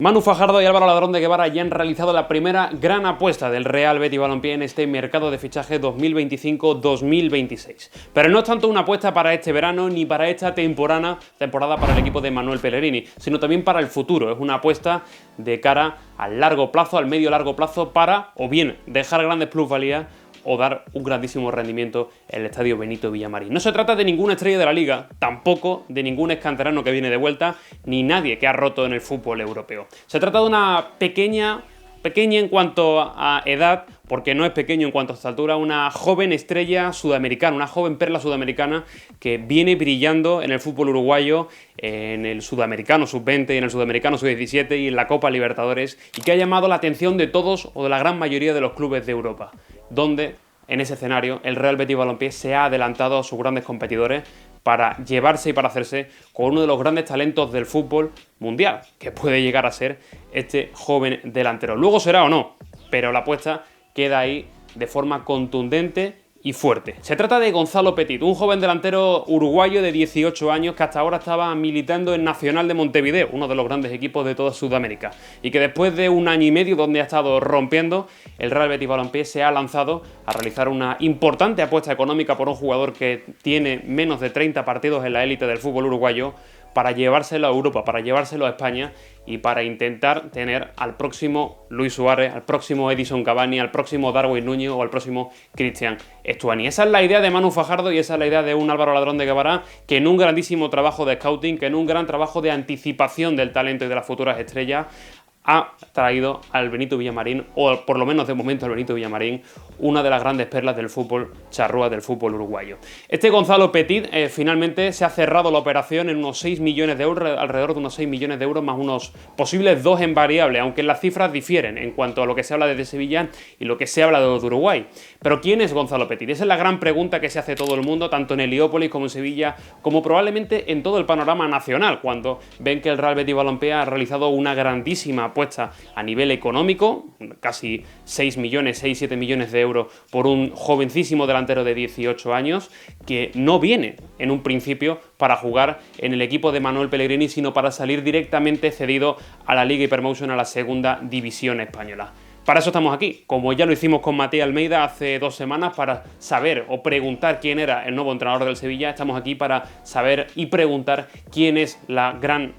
Manu Fajardo y Álvaro Ladrón de Guevara ya han realizado la primera gran apuesta del Real Betis Balompié en este mercado de fichaje 2025-2026. Pero no es tanto una apuesta para este verano ni para esta temporada para el equipo de Manuel Pellegrini, sino también para el futuro. Es una apuesta de cara al largo plazo, al medio-largo plazo, para o bien dejar grandes plusvalías o dar un grandísimo rendimiento en el estadio Benito Villamarín. No se trata de ninguna estrella de la liga, tampoco de ningún excanterano que viene de vuelta, ni nadie que ha roto en el fútbol europeo. Se trata de una pequeña en cuanto a edad, porque no es pequeño en cuanto a estatura, una joven estrella sudamericana, una joven perla sudamericana que viene brillando en el fútbol uruguayo, en el sudamericano sub-20 y en el sudamericano sub-17 y en la Copa Libertadores, y que ha llamado la atención de todos o de la gran mayoría de los clubes de Europa, donde en ese escenario el Real Betis Balompié se ha adelantado a sus grandes competidores para llevarse y para hacerse con uno de los grandes talentos del fútbol mundial, que puede llegar a ser este joven delantero. Luego será o no, pero la apuesta queda ahí de forma contundente y fuerte. Se trata de Gonzalo Petit, un joven delantero uruguayo de 18 años que hasta ahora estaba militando en Nacional de Montevideo, uno de los grandes equipos de toda Sudamérica, y que después de un año y medio donde ha estado rompiendo, el Real Betis Balompié se ha lanzado a realizar una importante apuesta económica por un jugador que tiene menos de 30 partidos en la élite del fútbol uruguayo, para llevárselo a Europa, para llevárselo a España y para intentar tener al próximo Luis Suárez, al próximo Edison Cavani, al próximo Darwin Núñez o al próximo Cristian Stuani. Esa es la idea de Manu Fajardo y esa es la idea de un Álvaro Ladrón de Guevara, que en un grandísimo trabajo de scouting, que en un gran trabajo de anticipación del talento y de las futuras estrellas, ha traído al Benito Villamarín, o por lo menos de momento al Benito Villamarín, una de las grandes perlas del fútbol charrúa, del fútbol uruguayo. Este Gonzalo Petit finalmente se ha cerrado la operación en unos 6 millones de euros, alrededor de unos 6 millones de euros, más unos posibles 2 en variable, aunque las cifras difieren en cuanto a lo que se habla desde Sevilla y lo que se habla de Uruguay. Pero ¿quién es Gonzalo Petit? Esa es la gran pregunta que se hace todo el mundo, tanto en Heliópolis como en Sevilla, como probablemente en todo el panorama nacional, cuando ven que el Real Betis Balompié ha realizado una grandísima apuesta a nivel económico, casi 6-7 millones de euros por un jovencísimo delantero de 18 años, que no viene en un principio para jugar en el equipo de Manuel Pellegrini, sino para salir directamente cedido a la Liga Hypermotion, a la segunda división española. Para eso estamos aquí, como ya lo hicimos con Matías Almeida hace 2 semanas, para saber o preguntar quién era el nuevo entrenador del Sevilla. Estamos aquí para saber y preguntar quién es la gran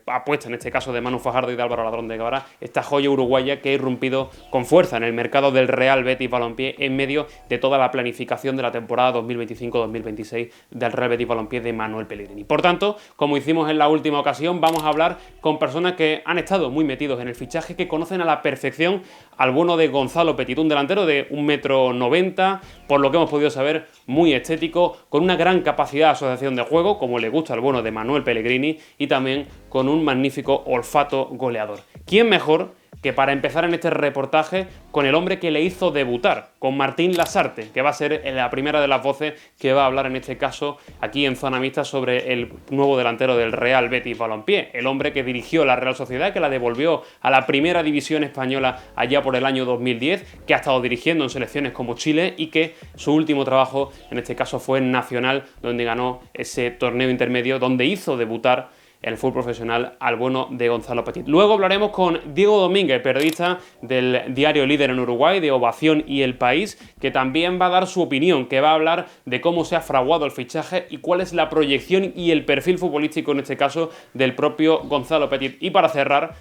apuesta, en este caso de Manu Fajardo y de Álvaro Ladrón de Guevara, esta joya uruguaya que ha irrumpido con fuerza en el mercado del Real Betis Balompié en medio de toda la planificación de la temporada 2025-2026 del Real Betis Balompié de Manuel Pellegrini. Por tanto, como hicimos en la última ocasión, vamos a hablar con personas que han estado muy metidos en el fichaje, que conocen a la perfección al bueno de Gonzalo Petit, un delantero de 1,90 m, por lo que hemos podido saber, muy estético, con una gran capacidad de asociación de juego, como le gusta al bueno de Manuel Pellegrini, y también con un magnífico olfato goleador. ¿Quién mejor que para empezar en este reportaje con el hombre que le hizo debutar, con Martín Lasarte, que va a ser la primera de las voces que va a hablar en este caso aquí en Zona Mixta sobre el nuevo delantero del Real Betis Balompié, el hombre que dirigió la Real Sociedad, que la devolvió a la primera división española allá por el año 2010, que ha estado dirigiendo en selecciones como Chile y que su último trabajo en este caso fue en Nacional, donde ganó ese torneo intermedio, donde hizo debutar en el fútbol profesional al bueno de Gonzalo Petit. Luego hablaremos con Diego Domínguez, periodista del diario Líder en Uruguay, de Ovación y El País, que también va a dar su opinión, que va a hablar de cómo se ha fraguado el fichaje y cuál es la proyección y el perfil futbolístico, en este caso, del propio Gonzalo Petit. Y para cerrar,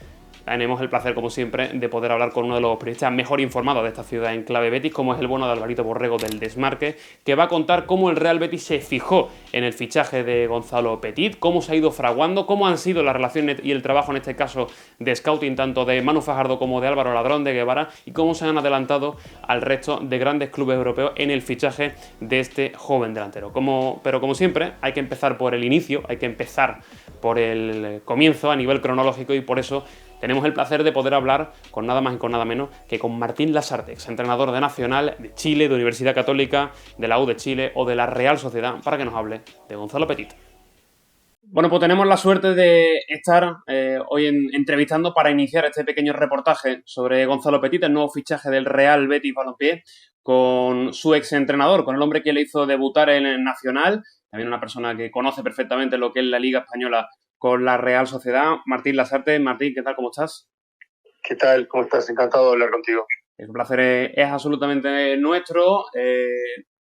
tenemos el placer, como siempre, de poder hablar con uno de los periodistas mejor informados de esta ciudad en clave Betis, como es el bueno de Alvarito Borrego del Desmarque, que va a contar cómo el Real Betis se fijó en el fichaje de Gonzalo Petit, cómo se ha ido fraguando, cómo han sido las relaciones y el trabajo, en este caso, de scouting, tanto de Manu Fajardo como de Álvaro Ladrón de Guevara, y cómo se han adelantado al resto de grandes clubes europeos en el fichaje de este joven delantero. Pero como siempre, hay que empezar por el inicio, hay que empezar por el comienzo a nivel cronológico, y por eso tenemos el placer de poder hablar con nada más y con nada menos que con Martín Lasarte, exentrenador de Nacional, de Chile, de Universidad Católica, de la U de Chile o de la Real Sociedad, para que nos hable de Gonzalo Petit. Bueno, pues tenemos la suerte de estar hoy entrevistando para iniciar este pequeño reportaje sobre Gonzalo Petit, el nuevo fichaje del Real Betis Balompié, con su exentrenador, con el hombre que le hizo debutar en el Nacional, también una persona que conoce perfectamente lo que es la Liga Española con la Real Sociedad. Martín Lasarte. Martín, ¿qué tal? ¿Cómo estás? ¿Qué tal? ¿Cómo estás? Encantado de hablar contigo. El placer es absolutamente nuestro.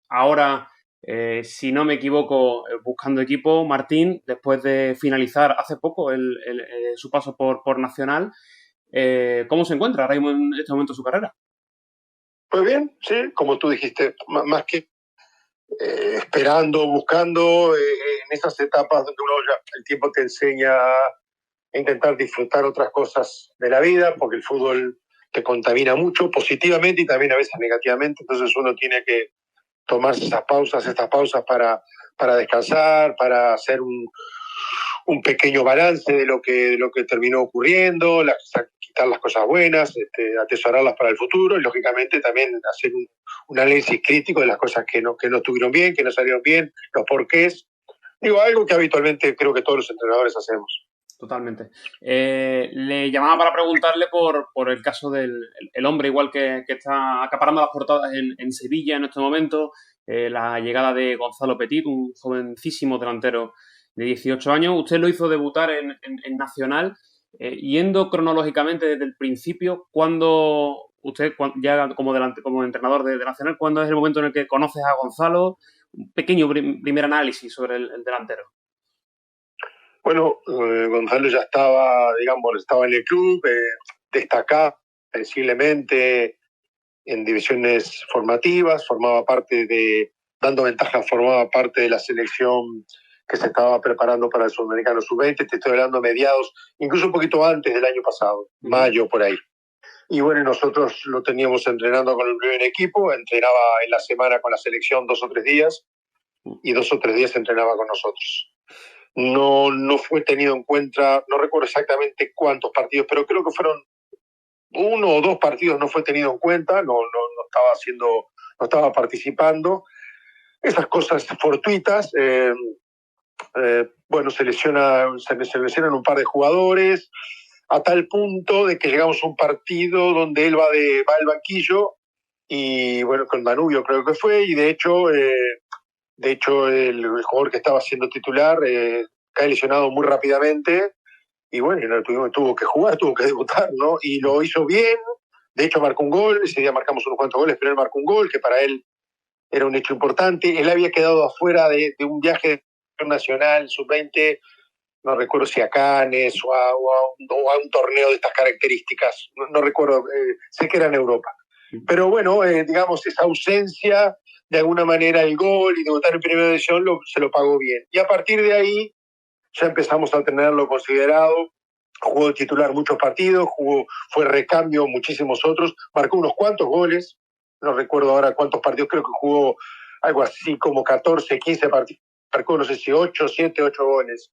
Ahora, si no me equivoco, buscando equipo, Martín, después de finalizar hace poco su paso por Nacional, ¿cómo se encuentra ahora mismo en este momento su carrera? Pues bien, sí, como tú dijiste, más que esperando, buscando, en esas etapas donde uno ya el tiempo te enseña a intentar disfrutar otras cosas de la vida, porque el fútbol te contamina mucho positivamente y también a veces negativamente, entonces uno tiene que tomarse estas pausas para descansar, para hacer un pequeño balance de lo que terminó ocurriendo, quitar las cosas buenas, atesorarlas para el futuro y lógicamente también hacer un análisis crítico de las cosas que no estuvieron bien, que no salieron bien, los porqués. Digo, algo que habitualmente creo que todos los entrenadores hacemos. Totalmente. Le llamaba para preguntarle por el caso del el hombre igual que está acaparando las portadas en Sevilla en este momento, la llegada de Gonzalo Petit, un jovencísimo delantero de 18 años. Usted lo hizo debutar en Nacional, yendo cronológicamente desde el principio, cuando usted ya como entrenador de Nacional, ¿cuándo es el momento en el que conoces a Gonzalo? Un pequeño primer análisis sobre el delantero. Bueno, Gonzalo ya estaba en el club, destacaba sensiblemente en divisiones formativas, dando ventaja, formaba parte de la selección que se estaba preparando para el Sudamericano Sub-20, te estoy hablando mediados, incluso un poquito antes del año pasado, mayo por ahí. Y bueno, nosotros lo teníamos entrenando con el primer equipo, entrenaba en la semana con la selección 2 o 3 días, y 2 o 3 días entrenaba con nosotros. No fue tenido en cuenta, no recuerdo exactamente cuántos partidos, pero creo que fueron 1 o 2 partidos, no fue tenido en cuenta, no estaba participando. Esas cosas fortuitas, bueno, se lesionan un par de jugadores, a tal punto de que llegamos a un partido donde él va al banquillo, y bueno, con Danubio creo que fue, y de hecho el jugador que estaba siendo titular cae lesionado muy rápidamente, y bueno, tuvo que jugar, tuvo que debutar, ¿no? Y lo hizo bien, de hecho marcó un gol, ese día marcamos unos cuantos goles, pero él marcó un gol, que para él era un hecho importante. Él había quedado afuera de un viaje nacional sub-20, no recuerdo si a Cannes o a un torneo de estas características, no recuerdo, sé que era en Europa. Pero bueno, digamos, esa ausencia, de alguna manera el gol y debutar en primera división se lo pagó bien. Y a partir de ahí ya empezamos a tenerlo considerado, jugó de titular muchos partidos, fue recambio muchísimos otros, marcó unos cuantos goles, no recuerdo ahora cuántos partidos, creo que jugó algo así como 14, 15 partidos, marcó no sé si 8, 7, 8 goles.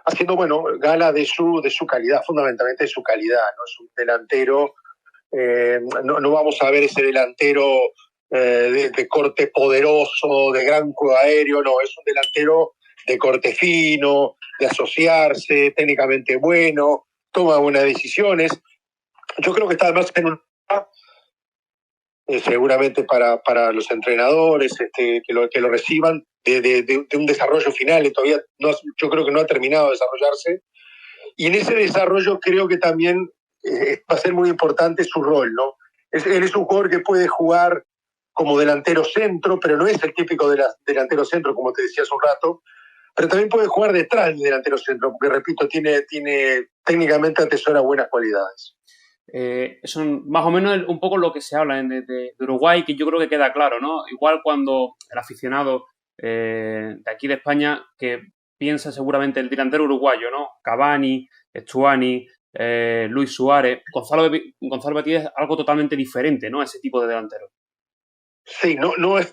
Haciendo, bueno, gala de su calidad, fundamentalmente de su calidad, ¿no? Es un delantero, no vamos a ver ese delantero de corte poderoso, de gran juego aéreo, no, es un delantero de corte fino, de asociarse, técnicamente bueno, toma buenas decisiones. Yo creo que está además en un seguramente para los entrenadores que lo reciban de un desarrollo final, todavía yo creo que no ha terminado de desarrollarse, y en ese desarrollo creo que también va a ser muy importante su rol, ¿no? Él es un jugador que puede jugar como delantero centro, pero no es el típico delantero centro, como te decía hace un rato, pero también puede jugar detrás del delantero centro, porque repito, tiene técnicamente atesora buenas cualidades. Son más o menos un poco lo que se habla de Uruguay, que yo creo que queda claro, ¿no? Igual cuando el aficionado de aquí de España, que piensa seguramente el delantero uruguayo, ¿no? Cavani, Stuani, Luis Suárez, Gonzalo Betis es algo totalmente diferente, ¿no? Ese tipo de delantero. Sí, no es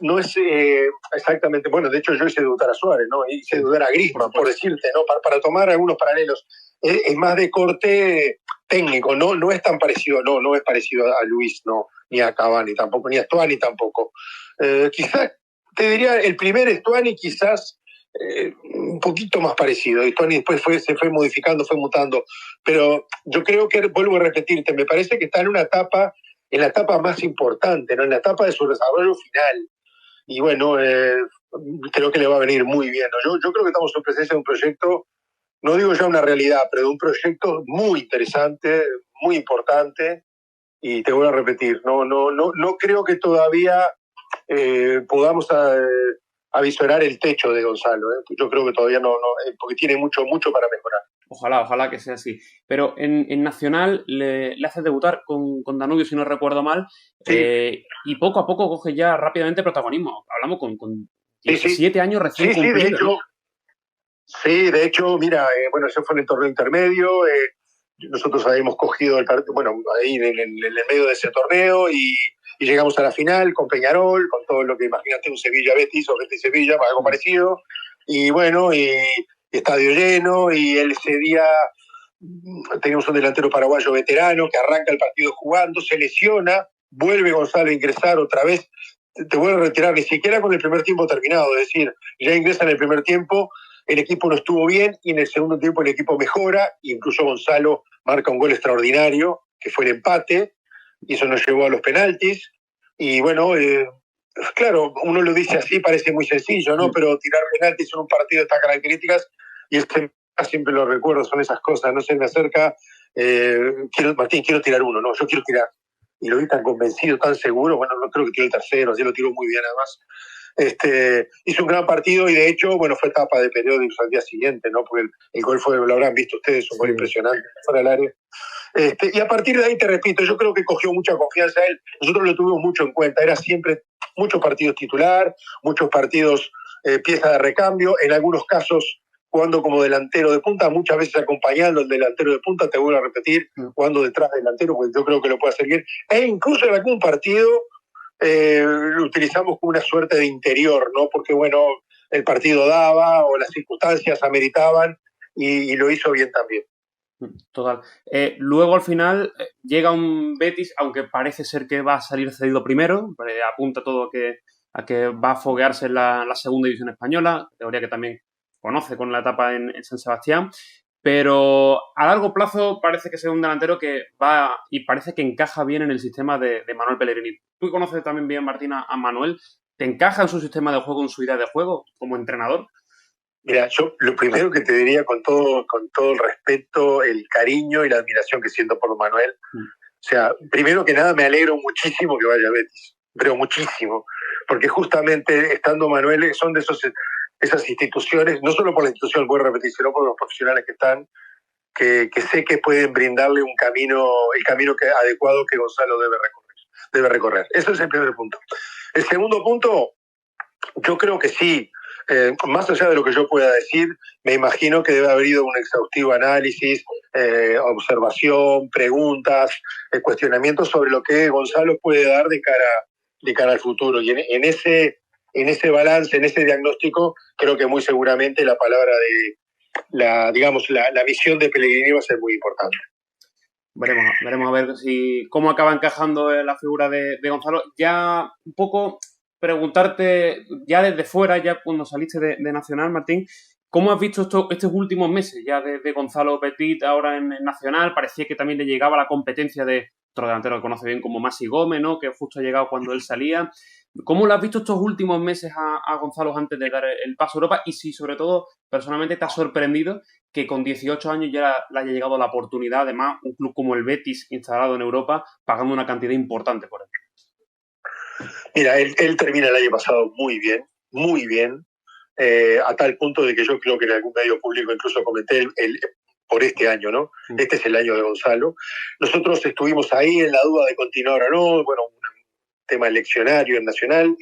exactamente, bueno, de hecho yo hice debutar a Suárez, ¿no? Hice debutar a Griezmann, por decirte, ¿no? Para tomar algunos paralelos. Es más de corte técnico, no es tan parecido, no es parecido a Luis, no, ni a Cavani tampoco, ni a Stuani tampoco. Quizás, te diría, el primer Stuani quizás un poquito más parecido. Stuani después se fue modificando, fue mutando, pero yo creo que, vuelvo a repetirte, me parece que está en la etapa más importante, ¿no? En la etapa de su desarrollo final. Y bueno, creo que le va a venir muy bien, ¿no? Yo creo que estamos en presencia de un proyecto no digo ya una realidad, pero de un proyecto muy interesante, muy importante, y te vuelvo a repetir, no creo que todavía podamos avisorar el techo de Gonzalo. Yo creo que todavía no, porque tiene mucho para mejorar. Ojalá que sea así. Pero en Nacional le hace debutar con Danubio, si no recuerdo mal, Sí. y poco a poco coge ya rápidamente protagonismo. Hablamos con 17 sí. años recién Sí, cumplidos, ¿no? Sí, de hecho, mira, bueno, ese fue en el torneo intermedio. Nosotros habíamos cogido el partido, bueno, ahí en el medio de ese torneo y llegamos a la final con Peñarol, con todo lo que imaginaste un Sevilla-Betis o Betis-Sevilla, algo parecido. Y bueno, y estadio lleno, y él ese día teníamos un delantero paraguayo veterano que arranca el partido jugando, se lesiona, vuelve Gonzalo a ingresar otra vez, te vuelve a retirar, ni siquiera con el primer tiempo terminado, es decir, ya ingresa en el primer tiempo, el equipo no estuvo bien y en el segundo tiempo el equipo mejora, incluso Gonzalo marca un gol extraordinario, que fue el empate, y eso nos llevó a los penaltis, y bueno, claro, uno lo dice así, parece muy sencillo, ¿no? Pero tirar penaltis en un partido de estas características, y siempre lo recuerdo, son esas cosas, no se me acerca, Martín, quiero tirar uno, no, yo quiero tirar. Y lo vi tan convencido, tan seguro, bueno, no creo que tiró el tercero, así lo tiró muy bien además. Hizo un gran partido y de hecho, bueno, fue etapa de periódicos al día siguiente, ¿no? Porque el gol fue, lo habrán visto ustedes, un gol impresionante fuera del área. Y a partir de ahí, te repito, yo creo que cogió mucha confianza él. Nosotros lo tuvimos mucho en cuenta. Era siempre muchos partidos titular, muchos partidos pieza de recambio, en algunos casos jugando como delantero de punta, muchas veces acompañando al delantero de punta, te vuelvo a repetir, jugando detrás del delantero, porque yo creo que lo puede hacer bien. E incluso en algún partido lo utilizamos como una suerte de interior, ¿no? Porque, bueno, el partido daba o las circunstancias ameritaban y lo hizo bien también. Total. Luego al final llega un Betis, aunque parece ser que va a salir cedido primero, apunta todo a que va a foguearse en la segunda división española, teoría que también conoce con la etapa en San Sebastián, pero a largo plazo parece que sea un delantero que va y parece que encaja bien en el sistema de Manuel Pellegrini. Tú conoces también bien, Martina, a Manuel. ¿Te encaja en su sistema de juego, en su idea de juego como entrenador? Mira, yo lo primero que te diría con todo el respeto, el cariño y la admiración que siento por Manuel, o sea, primero que nada me alegro muchísimo que vaya a Betis, pero muchísimo, porque justamente estando Manuel son de esas instituciones, no solo por la institución, voy a repetir, sino por los profesionales que están, que sé que pueden brindarle el camino adecuado que Gonzalo debe recorrer. Ese es el primer punto. El segundo punto, yo creo que sí. Más allá de lo que yo pueda decir, me imagino que debe haber ido un exhaustivo análisis, observación, preguntas, cuestionamientos sobre lo que Gonzalo puede dar de cara al futuro. Y en ese balance, en ese diagnóstico, creo que muy seguramente la palabra de la visión de Pellegrini va a ser muy importante. Veremos a ver cómo acaba encajando la figura de Gonzalo. Ya un poco preguntarte, ya desde fuera, ya cuando saliste de Nacional, Martín, ¿cómo has visto estos últimos meses ya de Gonzalo Petit ahora en Nacional? Parecía que también le llegaba la competencia de otro delantero que conoce bien como Masi Gómez, ¿no? Que justo ha llegado cuando él salía. ¿Cómo lo has visto estos últimos meses a Gonzalo antes de dar el paso a Europa? Y si, sobre todo, personalmente te ha sorprendido que con 18 años ya le haya llegado la oportunidad, además, un club como el Betis, instalado en Europa, pagando una cantidad importante por él. Mira, él termina el año pasado muy bien, a tal punto de que yo creo que en algún medio público incluso comenté por este año, ¿no? Este es el año de Gonzalo. Nosotros estuvimos ahí en la duda de continuar o no, bueno, un tema eleccionario en Nacional.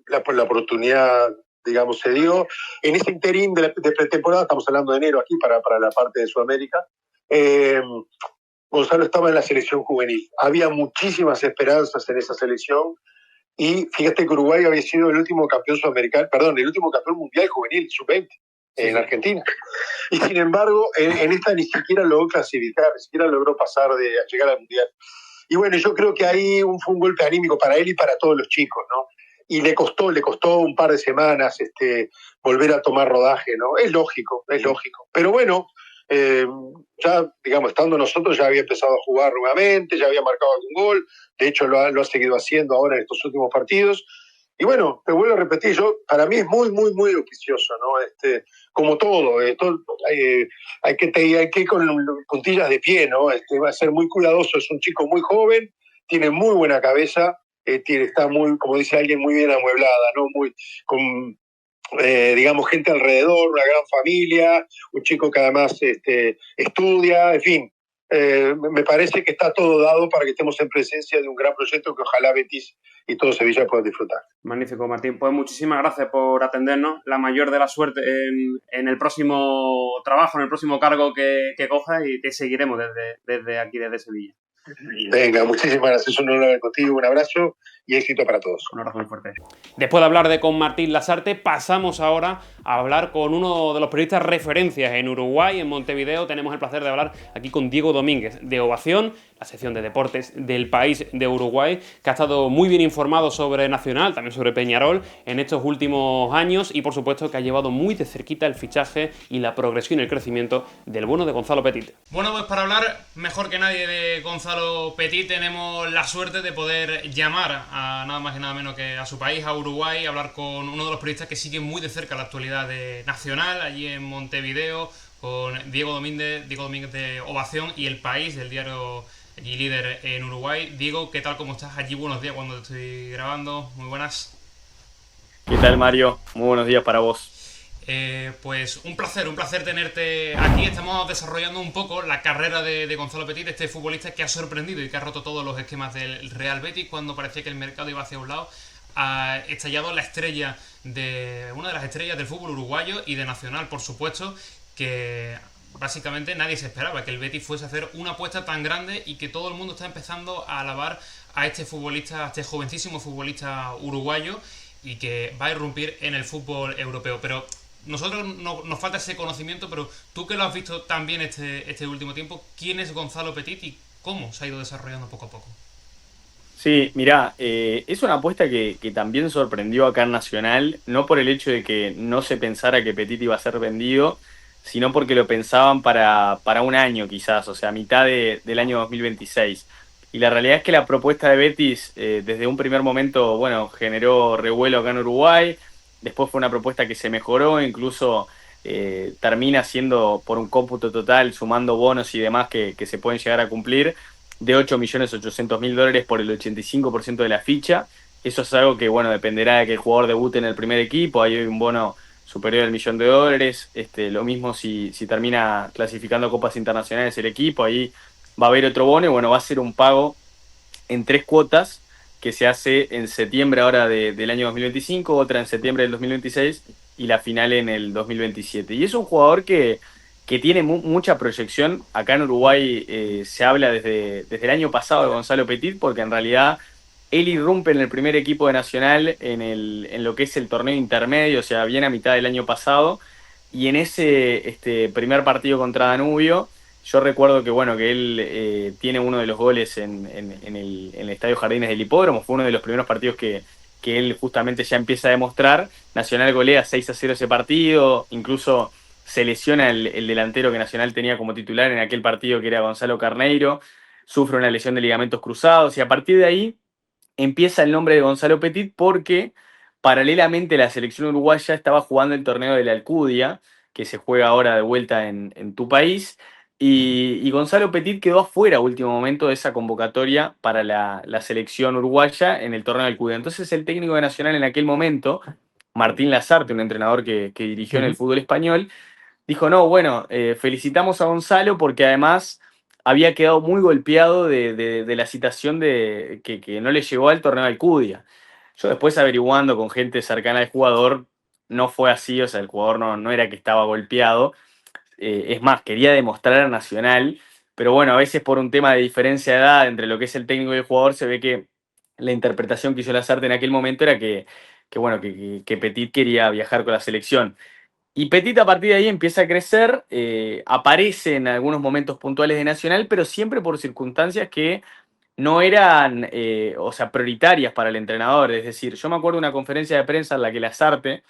La oportunidad, digamos, se dio. En ese interín de pretemporada, estamos hablando de enero aquí para la parte de Sudamérica, Gonzalo estaba en la selección juvenil. Había muchísimas esperanzas en esa selección y fíjate que Uruguay había sido el último campeón sudamericano, el último campeón mundial juvenil, sub-20, en Argentina. Y sin embargo, en esta ni siquiera logró clasificar, ni siquiera logró llegar al mundial. Y bueno, yo creo que ahí fue un golpe anímico para él y para todos los chicos, ¿no? Y le costó un par de semanas volver a tomar rodaje, ¿no? Es lógico. Pero bueno, ya, digamos, estando nosotros, ya había empezado a jugar nuevamente, ya había marcado algún gol, de hecho lo ha seguido haciendo ahora en estos últimos partidos, Y bueno, te vuelvo a repetir, para mí es muy, muy, muy auspicioso, ¿no? Como todo, hay que ir con puntillas de pie, ¿no? Va a ser muy cuidadoso, es un chico muy joven, tiene muy buena cabeza, está muy, como dice alguien, muy bien amueblada, ¿no? Con, digamos, gente alrededor, una gran familia, un chico que además estudia, en fin. Me parece que está todo dado para que estemos en presencia de un gran proyecto que ojalá Betis y todo Sevilla puedan disfrutar. Magnífico, Martín. Pues muchísimas gracias por atendernos. La mayor de la suerte en el próximo trabajo, en el próximo cargo que cojas, y te seguiremos desde aquí, desde Sevilla. Venga, muchísimas gracias. Un honor contigo, un abrazo y éxito para todos. Un abrazo muy fuerte. Después de hablar con Martín Lasarte, pasamos ahora a hablar con uno de los periodistas referencias en Uruguay, en Montevideo. Tenemos el placer de hablar aquí con Diego Domínguez, de Ovación, la sección de deportes del País de Uruguay, que ha estado muy bien informado sobre Nacional, también sobre Peñarol, en estos últimos años, y por supuesto que ha llevado muy de cerquita el fichaje y la progresión y el crecimiento del bueno de Gonzalo Petit. Bueno, pues para hablar mejor que nadie de Gonzalo Petit, tenemos la suerte de poder llamar a nada más y nada menos que a su país, a Uruguay, hablar con uno de los periodistas que sigue muy de cerca la actualidad de Nacional, allí en Montevideo, con Diego Domínguez de Ovación y El País, del diario allí líder en Uruguay. Diego, ¿qué tal? ¿Cómo estás? Allí buenos días cuando te estoy grabando. Muy buenas. ¿Qué tal, Mario? Muy buenos días para vos. Pues un placer tenerte aquí. Estamos desarrollando un poco la carrera de Gonzalo Petit, este futbolista que ha sorprendido y que ha roto todos los esquemas del Real Betis cuando parecía que el mercado iba hacia un lado. Ha estallado una de las estrellas del fútbol uruguayo y de Nacional, por supuesto, que básicamente nadie se esperaba que el Betis fuese a hacer una apuesta tan grande y que todo el mundo está empezando a alabar a este futbolista, a este jovencísimo futbolista uruguayo, y que va a irrumpir en el fútbol europeo. Pero nosotros nos falta ese conocimiento, pero tú que lo has visto también este último tiempo, ¿quién es Gonzalo Petit y cómo se ha ido desarrollando poco a poco? Sí, mirá, es una apuesta que también sorprendió acá en Nacional, no por el hecho de que no se pensara que Petit iba a ser vendido, sino porque lo pensaban para un año quizás, o sea, a mitad del año 2026. Y la realidad es que la propuesta de Betis, desde un primer momento, bueno, generó revuelo acá en Uruguay, después fue una propuesta que se mejoró, incluso termina siendo por un cómputo total, sumando bonos y demás que se pueden llegar a cumplir, de 8.800.000 dólares por el 85% de la ficha. Eso es algo que, bueno, dependerá de que el jugador debute en el primer equipo. Ahí hay un bono superior al $1.000.000. Lo mismo si termina clasificando copas internacionales el equipo, ahí va a haber otro bono y, bueno, va a ser un pago en 3 cuotas que se hace en septiembre ahora del año 2025, otra en septiembre del 2026 y la final en el 2027. Y es un jugador que tiene mucha proyección. Acá en Uruguay se habla desde el año pasado de Gonzalo Petit, porque en realidad él irrumpe en el primer equipo de Nacional en lo que es el torneo intermedio, o sea, bien a mitad del año pasado, y en ese primer partido contra Danubio, yo recuerdo que, bueno, que él tiene uno de los goles en el Estadio Jardines del Hipódromo. Fue uno de los primeros partidos que él justamente ya empieza a demostrar. Nacional golea 6-0 ese partido, incluso se lesiona el delantero que Nacional tenía como titular en aquel partido, que era Gonzalo Carneiro, sufre una lesión de ligamentos cruzados, y a partir de ahí empieza el nombre de Gonzalo Petit porque paralelamente la selección uruguaya estaba jugando el torneo de la Alcudia, que se juega ahora de vuelta en tu país, y Gonzalo Petit quedó afuera a último momento de esa convocatoria para la selección uruguaya en el torneo de Alcudia. Entonces el técnico de Nacional en aquel momento, Martín Lasarte, un entrenador que dirigió en el fútbol español, dijo: no, bueno, felicitamos a Gonzalo porque además había quedado muy golpeado de la situación de que no le llegó al torneo de Alcudia. Yo después, averiguando con gente cercana al jugador, no fue así. O sea, el jugador no era que estaba golpeado. Es más, quería demostrar a Nacional, pero bueno, a veces por un tema de diferencia de edad entre lo que es el técnico y el jugador, se ve que la interpretación que hizo Lasarte en aquel momento era bueno, que Petit quería viajar con la selección. Y Petit a partir de ahí empieza a crecer, aparece en algunos momentos puntuales de Nacional, pero siempre por circunstancias que no eran, o sea, prioritarias para el entrenador. Es decir, yo me acuerdo de una conferencia de prensa en la que Lasarte,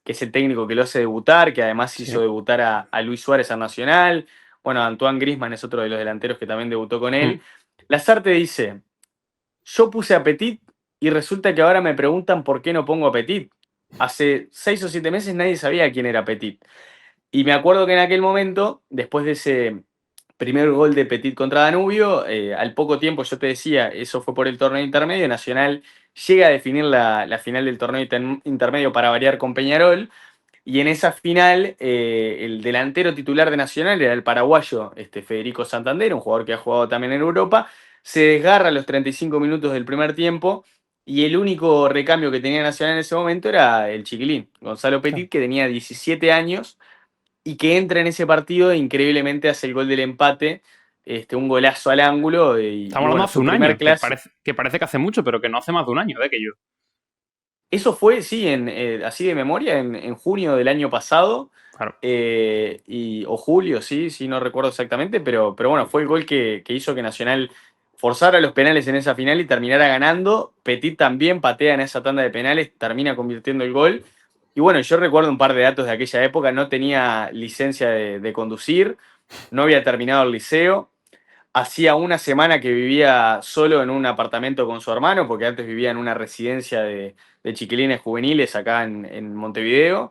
que es el técnico que lo hace debutar, que además hizo debutar a Luis Suárez al Nacional, bueno, Antoine Griezmann es otro de los delanteros que también debutó con él. Lasarte dice: yo puse a Petit y resulta que ahora me preguntan por qué no pongo a Petit. Hace 6 o 7 meses nadie sabía quién era Petit. Y me acuerdo que en aquel momento, después de ese primer gol de Petit contra Danubio, al poco tiempo, yo te decía, eso fue por el torneo intermedio, Nacional llega a definir la final del torneo intermedio para variar con Peñarol, y en esa final el delantero titular de Nacional era el paraguayo Federico Santander, un jugador que ha jugado también en Europa, se desgarra a los 35 minutos del primer tiempo, y el único recambio que tenía Nacional en ese momento era el chiquilín, Gonzalo Claro. Petit, que tenía 17 años y que entra en ese partido e increíblemente hace el gol del empate, un golazo al ángulo y Estamos hablando bueno, hace su un primer año, que clase. parece que hace mucho, pero que no hace más de un año de que yo. Eso fue, sí, así de memoria, en junio del año pasado, Claro. o julio, sí, sí, no recuerdo exactamente, pero bueno, fue el gol que hizo que Nacional forzara los penales en esa final y terminara ganando. Petit también patea en esa tanda de penales, termina convirtiendo el gol. Y bueno, yo recuerdo un par de datos de aquella época, no tenía licencia de conducir, no había terminado el liceo. Hacía una semana que vivía solo en un apartamento con su hermano, porque antes vivía en una residencia de chiquilines juveniles acá en Montevideo.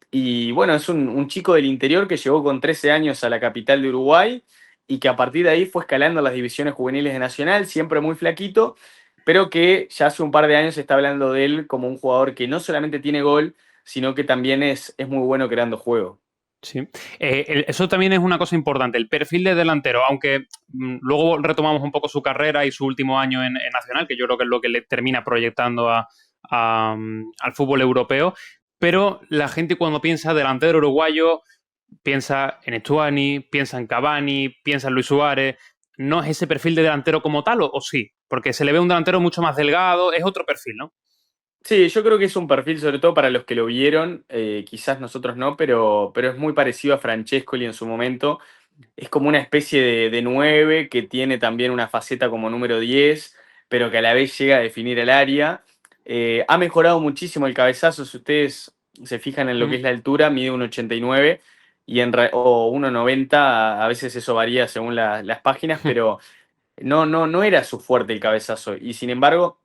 Y bueno, es un chico del interior que llegó con 13 años a la capital de Uruguay y que a partir de ahí fue escalando las divisiones juveniles de Nacional, siempre muy flaquito, pero que ya hace un par de años se está hablando de él como un jugador que no solamente tiene gol, sino que también es muy bueno creando juego. Sí. Eso también es una cosa importante, el perfil de delantero, aunque luego retomamos un poco su carrera y su último año en Nacional, que yo creo que es lo que le termina proyectando al fútbol europeo, pero la gente cuando piensa delantero uruguayo piensa en Estuani, piensa en Cavani, piensa en Luis Suárez. ¿No es ese perfil de delantero como tal o sí? Porque se le ve un delantero mucho más delgado, es otro perfil, ¿no? Sí, yo creo que es un perfil, sobre todo para los que lo vieron, quizás nosotros no, pero es muy parecido a Francescoli en su momento. Es como una especie de 9 que tiene también una faceta como número 10, pero que a la vez llega a definir el área. Ha mejorado muchísimo el cabezazo, si ustedes se fijan en lo que Mm. es la altura, mide 1,89 o 1,90, a veces eso varía según las páginas, pero no era su fuerte el cabezazo. Y sin embargo,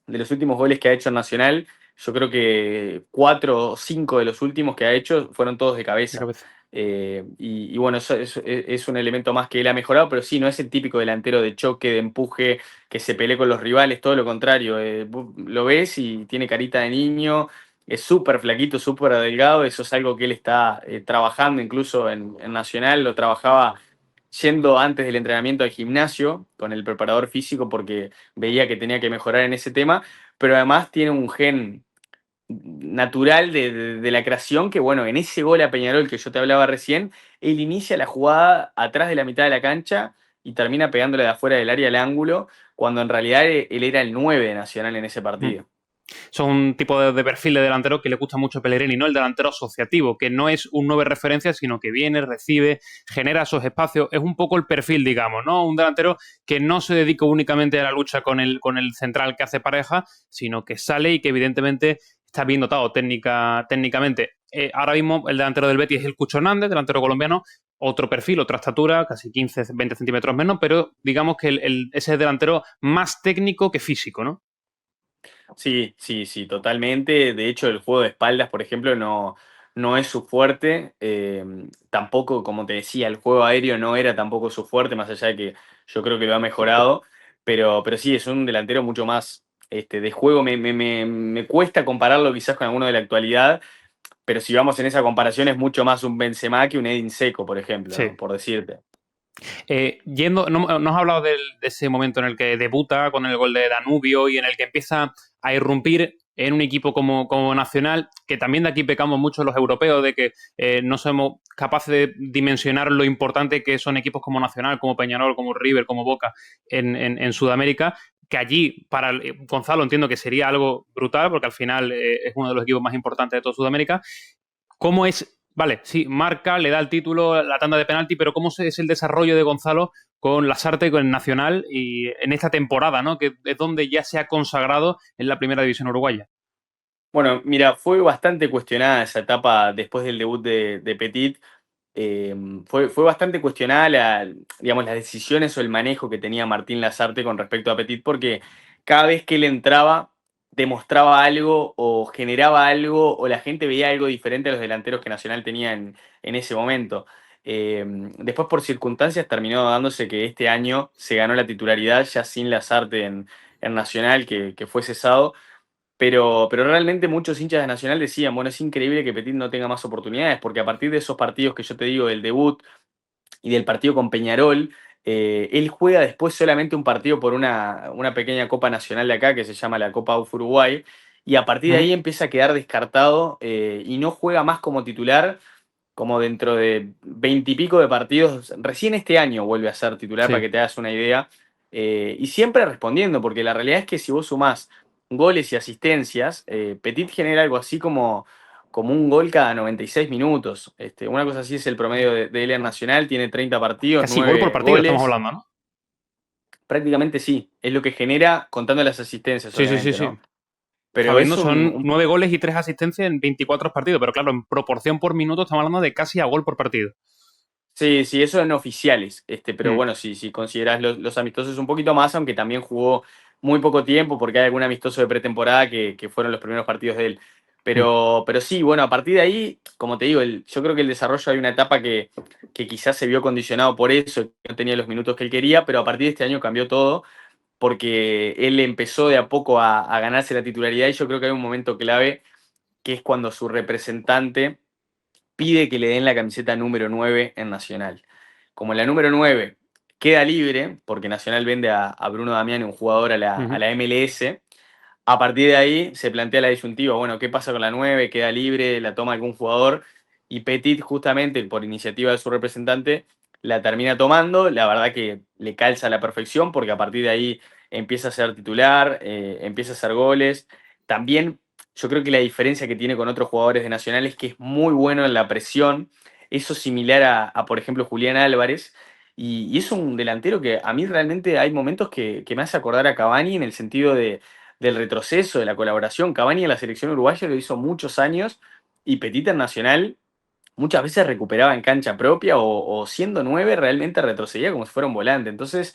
de los últimos goles que ha hecho en Nacional, yo creo que 4 o 5 de los últimos que ha hecho fueron todos de De cabeza. cabeza. Y bueno, eso es un elemento más que él ha mejorado, pero sí, no es el típico delantero de choque, de empuje, que se pelee con los rivales, todo lo contrario. Vos lo ves y tiene carita de niño, es súper flaquito, súper delgado, eso es algo que él está trabajando incluso en Nacional, lo trabajaba yendo antes del entrenamiento al gimnasio con el preparador físico porque veía que tenía que mejorar en ese tema, pero además tiene un gen natural de la creación que, bueno, en ese gol a Peñarol que yo te hablaba recién, él inicia la jugada atrás de la mitad de la cancha y termina pegándole de afuera del área al ángulo, cuando en realidad él era el 9 de Nacional en ese Mm. partido. Son un tipo de perfil de delantero que le gusta mucho a Pellegrini, ¿no? El delantero asociativo, que no es un 9 referencia, sino que viene, recibe, genera esos espacios. Es un poco el perfil, digamos, ¿no? Un delantero que no se dedica únicamente a la lucha con el central que hace pareja, sino que sale y que evidentemente está bien dotado técnicamente. Ahora mismo el delantero del Betis es el Cucho Hernández, delantero colombiano, otro perfil, otra estatura, casi 15, 20 centímetros menos, pero digamos que ese delantero más técnico que físico, ¿no? Sí, sí, sí, totalmente. De hecho, el juego de espaldas, por ejemplo, no es su fuerte. Tampoco, como te decía, el juego aéreo no era tampoco su fuerte, más allá de que yo creo que lo ha mejorado. Pero sí, es un delantero mucho más de juego. Me cuesta compararlo quizás con alguno de la actualidad, pero si vamos en esa comparación, es mucho más un Benzema que un Edin Dzeko, por ejemplo, Sí. ¿no? Por decirte. No has hablado de ese momento en el que debuta con el gol de Danubio y en el que empieza a irrumpir en un equipo como Nacional, que también de aquí pecamos mucho los europeos, de que no somos capaces de dimensionar lo importante que son equipos como Nacional, como Peñarol, como River, como Boca en Sudamérica, que allí para Gonzalo entiendo que sería algo brutal, porque al final es uno de los equipos más importantes de toda Sudamérica. ¿Cómo es? Vale, sí, marca, le da el título, la tanda de penalti, pero ¿cómo es el desarrollo de Gonzalo con Lasarte, con el Nacional y en esta temporada, ¿no? Que es donde ya se ha consagrado en la primera división uruguaya. Bueno, mira, fue bastante cuestionada esa etapa después del debut de Petit. Fue bastante cuestionada digamos, las decisiones o el manejo que tenía Martín Lazarte con respecto a Petit, porque cada vez que él entraba demostraba algo o generaba algo o la gente veía algo diferente a los delanteros que Nacional tenía en ese momento. Después por circunstancias terminó dándose que este año se ganó la titularidad ya sin Lasarte en Nacional, que fue cesado, pero realmente muchos hinchas de Nacional decían, bueno, es increíble que Petit no tenga más oportunidades, porque a partir de esos partidos que yo te digo, del debut y del partido con Peñarol, él juega después solamente un partido por una pequeña Copa Nacional de acá que se llama la Copa UF Uruguay, y a partir de ahí empieza a quedar descartado y no juega más como titular como dentro de 20 y pico de partidos. Recién este año vuelve a ser titular, para Sí. que te hagas una idea. Y siempre respondiendo, porque la realidad es que si vos sumás goles y asistencias, Petit genera algo así como un gol cada 96 minutos. Una cosa así es el promedio de él en Nacional, tiene 30 partidos, Casi gol por 9 partido estamos goles. hablando, ¿no? Prácticamente sí, es lo que genera contando las asistencias, Sí, sí, sí, obviamente, sí. ¿no? Estaba Pero viendo, es son 9 goles y 3 asistencias en 24 partidos, pero claro, en proporción por minuto estamos hablando de casi a gol por partido. Sí, sí, eso en oficiales, pero Mm, bueno, si considerás los amistosos un poquito más, aunque también jugó muy poco tiempo, porque hay algún amistoso de pretemporada que fueron los primeros partidos de él. mm. Pero sí, bueno, a partir de ahí, como te digo, yo creo que el desarrollo hay una etapa que quizás se vio condicionado por eso, que no tenía los minutos que él quería, pero a partir de este año cambió todo, porque él empezó de a poco a ganarse la titularidad y yo creo que hay un momento clave, que es cuando su representante pide que le den la camiseta número 9 en Nacional. Como la número 9 queda libre, porque Nacional vende a Bruno Damiani, un jugador a Ujú. la MLS, a partir de ahí se plantea la disyuntiva, bueno, ¿qué pasa con la 9? ¿Queda libre? ¿La toma algún jugador? Y Petit, justamente por iniciativa de su representante, la termina tomando. La verdad que le calza a la perfección, porque a partir de ahí empieza a ser titular, empieza a hacer goles. También yo creo que la diferencia que tiene con otros jugadores de Nacional es que es muy bueno en la presión. Eso similar por ejemplo, Julián Álvarez. Y es un delantero que a mí realmente hay momentos que me hace acordar a Cavani en el sentido del retroceso, de la colaboración. Cavani en la selección uruguaya lo hizo muchos años y Petit en Nacional muchas veces recuperaba en cancha propia o siendo 9 realmente retrocedía como si fuera un volante. Entonces,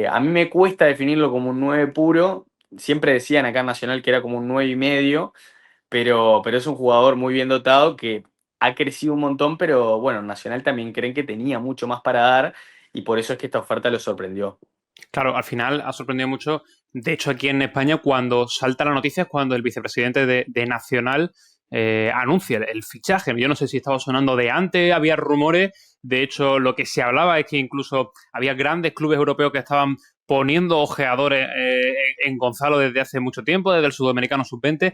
a mí me cuesta definirlo como un 9 puro. Siempre decían acá en Nacional que era como un 9 y medio, pero es un jugador muy bien dotado que ha crecido un montón, pero bueno, en Nacional también creen que tenía mucho más para dar y por eso es que esta oferta lo sorprendió. Claro, al final ha sorprendido mucho. De hecho, aquí en España, cuando salta la noticia es cuando el vicepresidente de Nacional anuncia el fichaje. Yo no sé si estaba sonando de antes, había rumores. De hecho, lo que se hablaba es que incluso había grandes clubes europeos que estaban poniendo ojeadores en Gonzalo desde hace mucho tiempo, desde el Sudamericano Sub-20.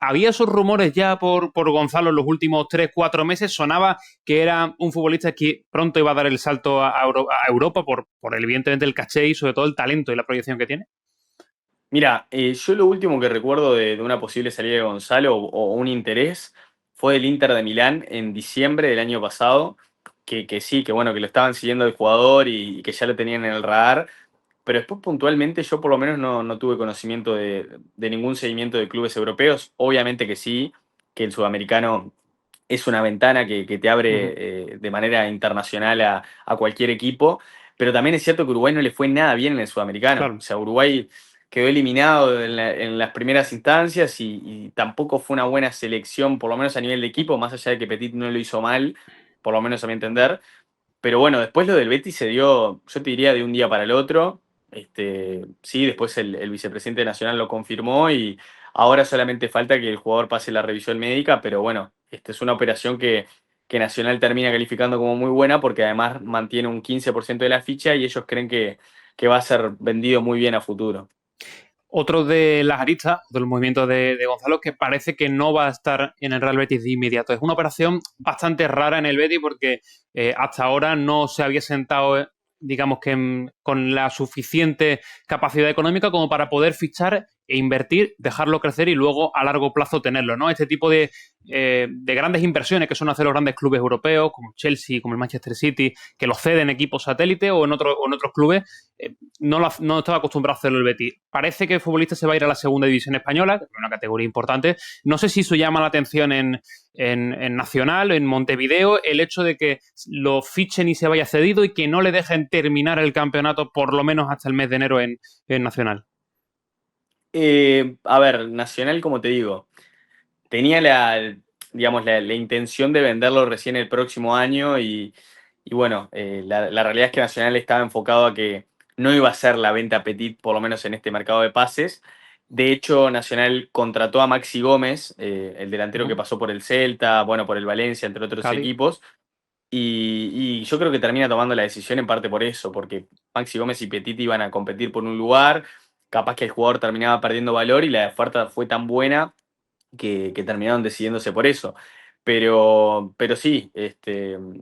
Había esos rumores ya por Gonzalo en los últimos 3, 4 meses. Sonaba que era un futbolista que pronto iba a dar el salto a Europa por evidentemente el caché y sobre todo el talento y la proyección que tiene. Mira, yo lo último que recuerdo de una posible salida de Gonzalo o un interés fue del Inter de Milán en diciembre del año pasado, que sí, que bueno, que lo estaban siguiendo el jugador y que ya lo tenían en el radar, pero después puntualmente yo por lo menos no tuve conocimiento de ningún seguimiento de clubes europeos. Obviamente que sí, que el sudamericano es una ventana que te Uh-huh. abre de manera internacional a cualquier equipo, pero también es cierto que Uruguay no le fue nada bien en el sudamericano. O Claro. sea, Uruguay quedó eliminado en las primeras instancias y tampoco fue una buena selección, por lo menos a nivel de equipo, más allá de que Petit no lo hizo mal, por lo menos a mi entender. Pero bueno, después lo del Betis se dio, yo te diría, de un día para el otro. Sí, después el vicepresidente nacional lo confirmó y ahora solamente falta que el jugador pase la revisión médica, pero bueno, esta es una operación que Nacional termina calificando como muy buena porque además mantiene un 15% de la ficha y ellos creen que va a ser vendido muy bien a futuro. Otro de las aristas del movimiento de Gonzalo que parece que no va a estar en el Real Betis de inmediato. Es una operación bastante rara en el Betis porque hasta ahora no se había sentado, digamos que con la suficiente capacidad económica como para poder fichar e invertir, dejarlo crecer y luego a largo plazo tenerlo, ¿no? Este tipo de grandes inversiones que son hacer los grandes clubes europeos, como Chelsea, como el Manchester City, que los ceden equipos satélite o en otros clubes, no estaba acostumbrado a hacerlo el Betis. Parece que el futbolista se va a ir a la segunda división española, que es una categoría importante. No sé si eso llama la atención en Nacional, en Montevideo, el hecho de que lo fichen y se vaya cedido y que no le dejen terminar el campeonato por lo menos hasta el mes de enero en Nacional. A ver, Nacional, como te digo, tenía digamos, la intención de venderlo recién el próximo año y bueno, la realidad es que Nacional estaba enfocado a que no iba a ser la venta Petit, por lo menos en este mercado de pases. De hecho, Nacional contrató a Maxi Gómez, el delantero que Ujú. pasó por el Celta, bueno, por el Valencia, entre otros Cádiz. equipos. Y yo creo que termina tomando la decisión en parte por eso, porque Maxi Gómez y Petit iban a competir por un lugar, capaz que el jugador terminaba perdiendo valor y la oferta fue tan buena que terminaron decidiéndose por eso. Pero sí,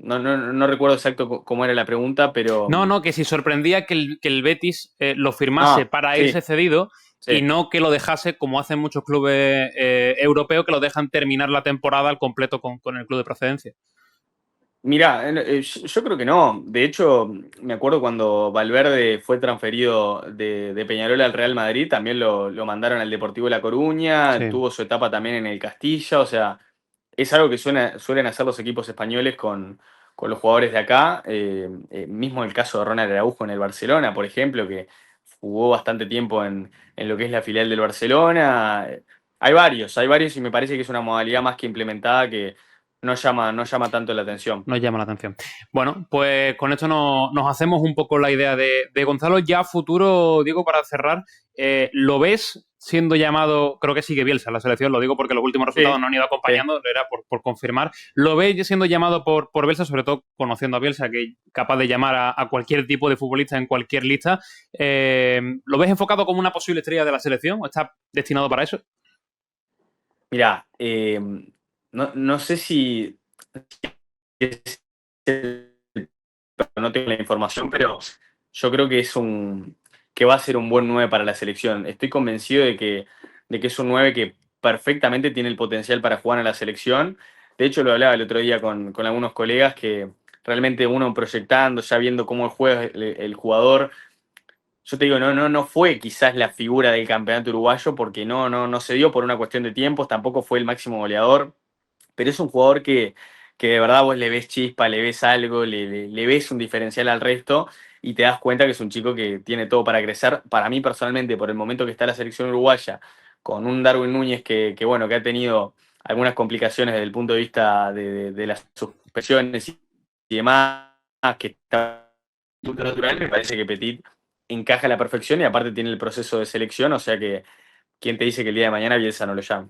no recuerdo exacto cómo era la pregunta, pero... No, no, que si sorprendía que el Betis lo firmase Ah, para irse sí, cedido y sí. no que lo dejase, como hacen muchos clubes europeos, que lo dejan terminar la temporada al completo con el club de procedencia. Mirá, yo creo que no. De hecho, me acuerdo cuando Valverde fue transferido de Peñarol al Real Madrid, también lo mandaron al Deportivo La Coruña, Sí. tuvo su etapa también en el Castilla, o sea, es algo que suelen hacer los equipos españoles con los jugadores de acá. Mismo el caso de Ronald Araujo en el Barcelona, por ejemplo, que jugó bastante tiempo en lo que es la filial del Barcelona. Hay varios y me parece que es una modalidad más que implementada que no llama tanto la atención. Nos llama la atención. Bueno, pues con esto nos hacemos un poco la idea de Gonzalo. Ya a futuro, Diego, para cerrar, ¿lo ves siendo llamado? Creo que sigue Bielsa en la selección, lo digo porque los últimos resultados Sí, no han ido sí. acompañando, era por confirmar. ¿Lo ves siendo llamado por Bielsa, sobre todo conociendo a Bielsa, que es capaz de llamar a cualquier tipo de futbolista en cualquier lista? ¿Lo ves enfocado como una posible estrella de la selección? ¿Está destinado para eso? Mirá, no sé si es no tengo la información, pero yo creo que que va a ser un buen 9 para la selección. Estoy convencido de que es un 9 que perfectamente tiene el potencial para jugar en la selección. De hecho, lo hablaba el otro día con algunos colegas que realmente uno proyectando, ya viendo cómo juega el jugador. Yo te digo, no fue quizás la figura del campeonato uruguayo porque no se dio por una cuestión de tiempos, tampoco fue el máximo goleador, pero es un jugador que de verdad vos le ves chispa, le ves algo, le ves un diferencial al resto y te das cuenta que es un chico que tiene todo para crecer. Para mí personalmente, por el momento que está la selección uruguaya, con un Darwin Núñez bueno, que ha tenido algunas complicaciones desde el punto de vista de las suspensiones y demás, que está natural, me parece que Petit encaja a la perfección y aparte tiene el proceso de selección, o sea que, ¿quién te dice que el día de mañana Bielsa no lo llame?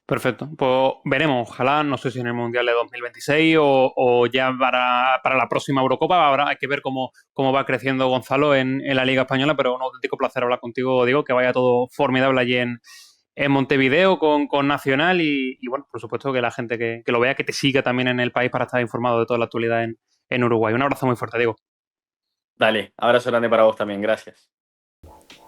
Perfecto. Pues veremos. Ojalá, no sé si en el Mundial de 2026 o ya para la próxima Eurocopa. Ahora hay que ver cómo va creciendo Gonzalo en la Liga Española, pero un auténtico placer hablar contigo, Diego, que vaya todo formidable allí en Montevideo con Nacional y, bueno, por supuesto que la gente que lo vea, que te siga también en el país para estar informado de toda la actualidad en Uruguay. Un abrazo muy fuerte, Diego. Dale, abrazo grande para vos también, gracias.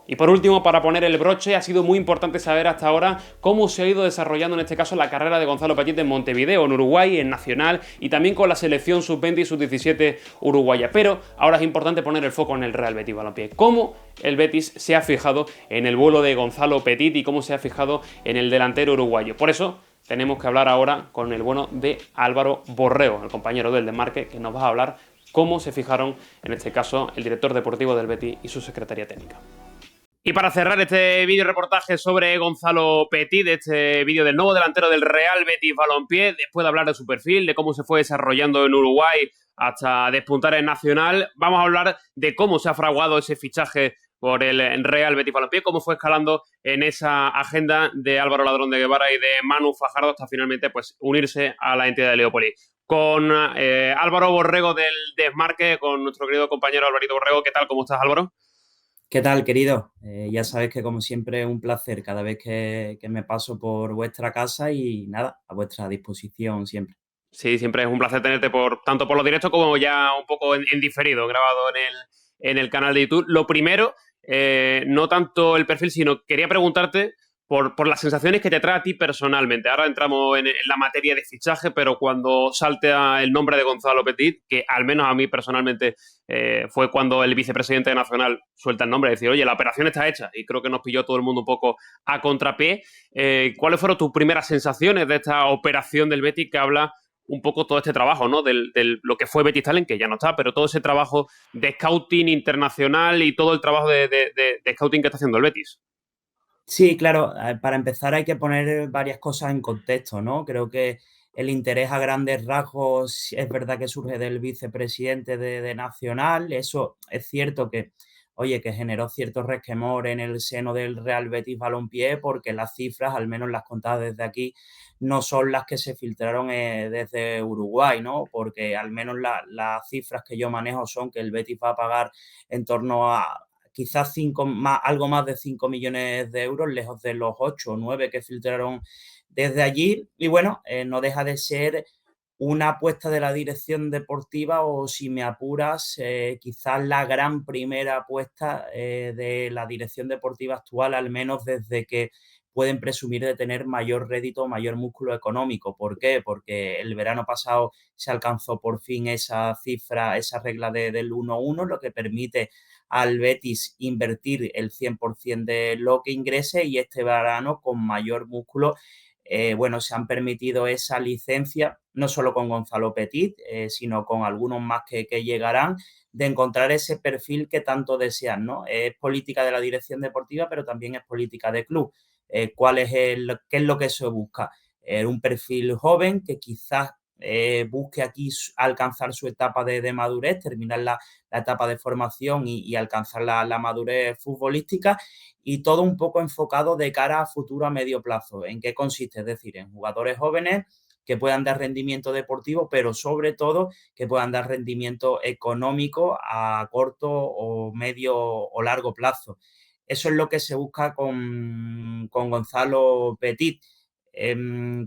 Y por último, para poner el broche, ha sido muy importante saber hasta ahora cómo se ha ido desarrollando en este caso la carrera de Gonzalo Petit en Montevideo, en Uruguay, en Nacional y también con la selección sub-20 y sub-17 uruguaya. Pero ahora es importante poner el foco en el Real Betis Balompié. Cómo el Betis se ha fijado en el vuelo de Gonzalo Petit y cómo se ha fijado en el delantero uruguayo. Por eso tenemos que hablar ahora con el bueno de Álvaro Borrego, el compañero del Desmarque, que nos va a hablar cómo se fijaron, en este caso, el director deportivo del Betis y su secretaría técnica. Y para cerrar este vídeo reportaje sobre Gonzalo Petit, este vídeo del nuevo delantero del Real Betis Balompié, después de hablar de su perfil, de cómo se fue desarrollando en Uruguay hasta despuntar en Nacional, vamos a hablar de cómo se ha fraguado ese fichaje por el Real Betis Balompié, cómo fue escalando en esa agenda de Álvaro Ladrón de Guevara y de Manu Fajardo hasta finalmente pues unirse a la entidad de Leópolis. Con Álvaro Borrego del Desmarque, con nuestro querido compañero Alvarito Borrego. ¿Qué tal? ¿Cómo estás, Álvaro? ¿Qué tal, querido? Ya sabes que como siempre es un placer cada vez que me paso por vuestra casa y nada, a vuestra disposición siempre. Sí, siempre es un placer tenerte tanto por los directos como ya un poco en diferido, grabado en el canal de YouTube. Lo primero, no tanto el perfil, sino quería preguntarte por las sensaciones que te trae a ti personalmente. Ahora entramos en la materia de fichaje, pero cuando saltea el nombre de Gonzalo Petit, que al menos a mí personalmente fue cuando el vicepresidente nacional suelta el nombre, decir, oye, la operación está hecha, y creo que nos pilló todo el mundo un poco a contrapié. ¿Cuáles fueron tus primeras sensaciones de esta operación del Betis que habla un poco todo este trabajo, ¿no? Lo que fue Betis Talent, que ya no está, pero todo ese trabajo de scouting internacional y todo el trabajo de scouting que está haciendo el Betis? Sí, claro, para empezar hay que poner varias cosas en contexto, ¿no? Creo que el interés a grandes rasgos es verdad que surge del vicepresidente de Nacional. Eso es cierto que, oye, que generó cierto resquemor en el seno del Real Betis Balompié porque las cifras, al menos las contadas desde aquí, no son las que se filtraron desde Uruguay, ¿no? Porque al menos las cifras que yo manejo son que el Betis va a pagar en torno a quizás algo más de 5 millones de euros, lejos de los 8 o 9 que filtraron desde allí. Y bueno, no deja de ser una apuesta de la dirección deportiva o, si me apuras, quizás la gran primera apuesta de la dirección deportiva actual, al menos desde que pueden presumir de tener mayor rédito, mayor músculo económico. ¿Por qué? Porque el verano pasado se alcanzó por fin esa cifra, esa regla del 1-1, lo que permite al Betis invertir el 100% de lo que ingrese, y este verano con mayor músculo, bueno, se han permitido esa licencia, no solo con Gonzalo Petit, sino con algunos más que llegarán, de encontrar ese perfil que tanto desean, ¿no? Es política de la dirección deportiva, pero también es política de club. ¿Qué es lo que se busca? Un perfil joven que quizás busque aquí alcanzar su etapa de madurez, terminar la etapa de formación y alcanzar la madurez futbolística, y todo un poco enfocado de cara a futuro a medio plazo. ¿En qué consiste? Es decir, en jugadores jóvenes que puedan dar rendimiento deportivo, pero sobre todo que puedan dar rendimiento económico a corto o medio o largo plazo. Eso es lo que se busca con Gonzalo Petit.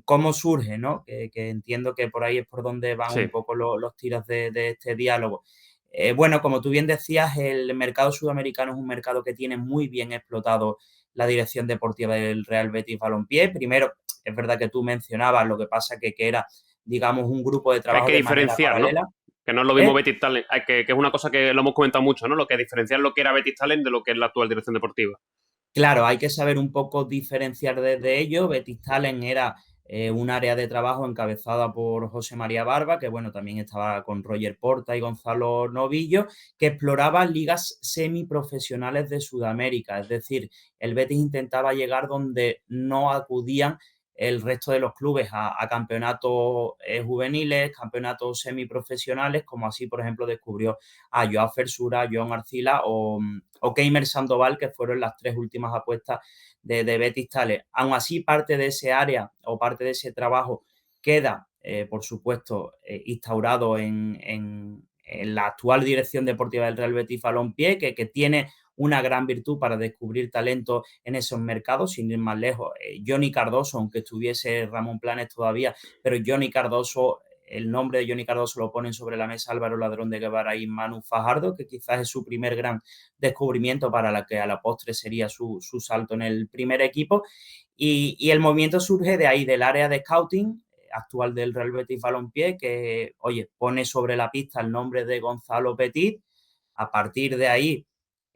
¿Cómo surge? ¿No? Que entiendo que por ahí es por donde van un Sí. poco los tiros de este diálogo. Bueno, como tú bien decías, el mercado sudamericano es un mercado que tiene muy bien explotado la dirección deportiva del Real Betis Balompié. Primero, es verdad que tú mencionabas lo que pasa que era, digamos, un grupo de Que hay trabajo que de manera diferenciar, ¿no? paralela. Que no es lo mismo ¿Eh? Betis Talent, que es una cosa que lo hemos comentado mucho, ¿no? Lo que diferenciar lo que era Betis Talent de lo que es la actual dirección deportiva. Claro, hay que saber un poco diferenciar desde ello. Betis Talent era un área de trabajo encabezada por José María Barba, que bueno, también estaba con Roger Porta y Gonzalo Novillo, que exploraba ligas semiprofesionales de Sudamérica. Es decir, el Betis intentaba llegar donde no acudían el resto de los clubes a campeonatos juveniles, campeonatos semiprofesionales, como así, por ejemplo, descubrió a Joao Fersura, a Joan Arcila o Keimer Sandoval, que fueron las tres últimas apuestas de Betis Tales. Aún así, parte de ese área o parte de ese trabajo queda, por supuesto, instaurado en la actual dirección deportiva del Real Betis Balompié, que tiene una gran virtud para descubrir talento en esos mercados, sin ir más lejos. Johnny Cardoso, aunque estuviese Ramón Planes todavía, pero Johnny Cardoso, el nombre de Johnny Cardoso lo ponen sobre la mesa Álvaro Ladrón de Guevara y Manu Fajardo, que quizás es su primer gran descubrimiento para la que a la postre sería su salto en el primer equipo. Y el movimiento surge de ahí, del área de scouting actual del Real Betis Balompié, que, oye, pone sobre la pista el nombre de Gonzalo Petit. A partir de ahí,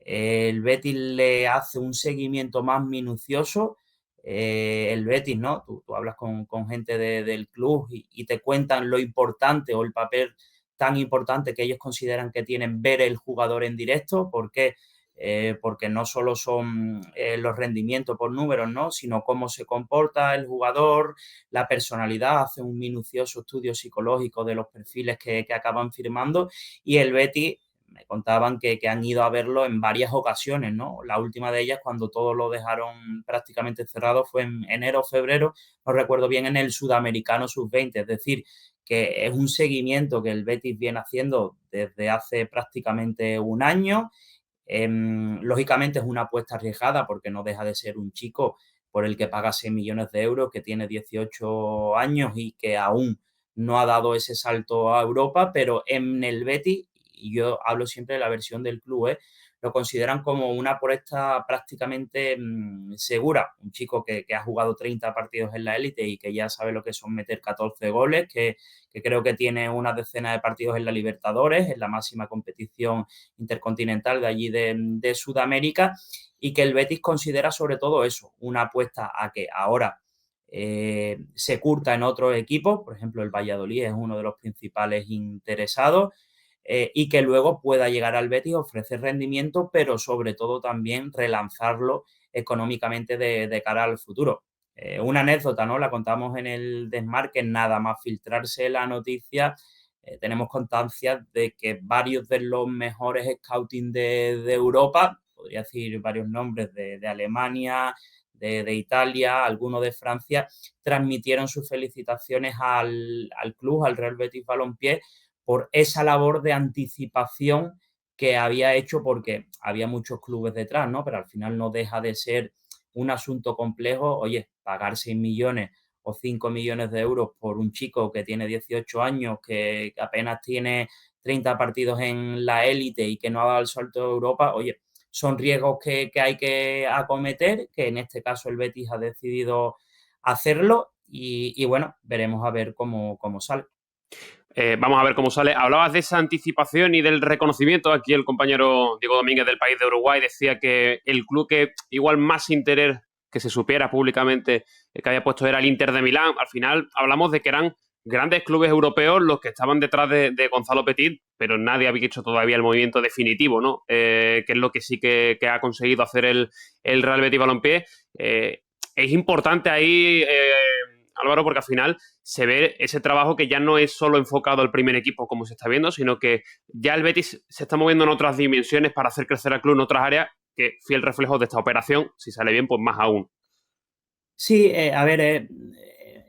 el Betis le hace un seguimiento más minucioso. El Betis, ¿no? Tú hablas con gente del club y te cuentan lo importante o el papel tan importante que ellos consideran que tienen ver el jugador en directo. ¿Por qué? Porque no solo son los rendimientos por números, ¿no? Sino cómo se comporta el jugador, la personalidad, hace un minucioso estudio psicológico de los perfiles que acaban firmando, y el Betis me contaban que han ido a verlo en varias ocasiones, ¿no? La última de ellas, cuando todo lo dejaron prácticamente cerrado, fue en enero o febrero, no recuerdo bien, en el Sudamericano Sub-20, es decir, que es un seguimiento que el Betis viene haciendo desde hace prácticamente un año. Lógicamente es una apuesta arriesgada porque no deja de ser un chico por el que paga 6 millones de euros, que tiene 18 años y que aún no ha dado ese salto a Europa, pero en el Betis, y yo hablo siempre de la versión del club, lo consideran como una apuesta prácticamente segura. Un chico que ha jugado 30 partidos en la élite y que ya sabe lo que son meter 14 goles, que creo que tiene una decena de partidos en la Libertadores, en la máxima competición intercontinental de allí de Sudamérica, y que el Betis considera sobre todo eso, una apuesta a que ahora se curta en otros equipos. Por ejemplo, el Valladolid es uno de los principales interesados. y que luego pueda llegar al Betis, ofrecer rendimiento, pero sobre todo también relanzarlo económicamente de cara al futuro. Una anécdota, ¿no? La contamos en el Desmarque, nada más filtrarse la noticia, tenemos constancia de que varios de los mejores scouting de Europa, podría decir varios nombres de Alemania, de Italia, algunos de Francia, transmitieron sus felicitaciones al club, al Real Betis Balompié, por esa labor de anticipación que había hecho, porque había muchos clubes detrás, ¿no? Pero al final no deja de ser un asunto complejo. Oye, pagar 6 millones o 5 millones de euros por un chico que tiene 18 años, que apenas tiene 30 partidos en la élite y que no ha dado el salto de Europa, oye, son riesgos que hay que acometer, que en este caso el Betis ha decidido hacerlo y bueno, veremos a ver cómo sale. Vamos a ver cómo sale. Hablabas de esa anticipación y del reconocimiento. Aquí el compañero Diego Domínguez del País de Uruguay decía que el club que igual más interés que se supiera públicamente que había puesto era el Inter de Milán. Al final hablamos de que eran grandes clubes europeos los que estaban detrás de Gonzalo Petit, pero nadie había hecho todavía el movimiento definitivo, ¿no? Que es lo que sí que ha conseguido hacer el Real Betis Balompié. Es importante ahí, Álvaro, porque al final se ve ese trabajo que ya no es solo enfocado al primer equipo como se está viendo, sino que ya el Betis se está moviendo en otras dimensiones para hacer crecer al club en otras áreas, que fiel reflejo de esta operación, si sale bien, pues más aún. Sí, a ver,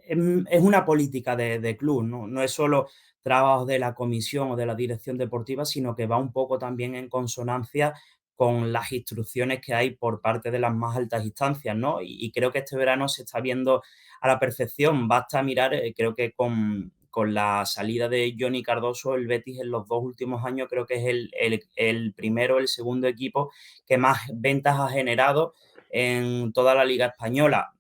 es una política de club, ¿no? No es solo trabajo de la comisión o de la dirección deportiva, sino que va un poco también en consonancia con las instrucciones que hay por parte de las más altas instancias, ¿no? Y creo que este verano se está viendo a la perfección. Basta mirar, creo que con la salida de Johnny Cardoso, el Betis en los 2 últimos años creo que es el primero, el segundo equipo que más ventas ha generado en toda la Liga Española.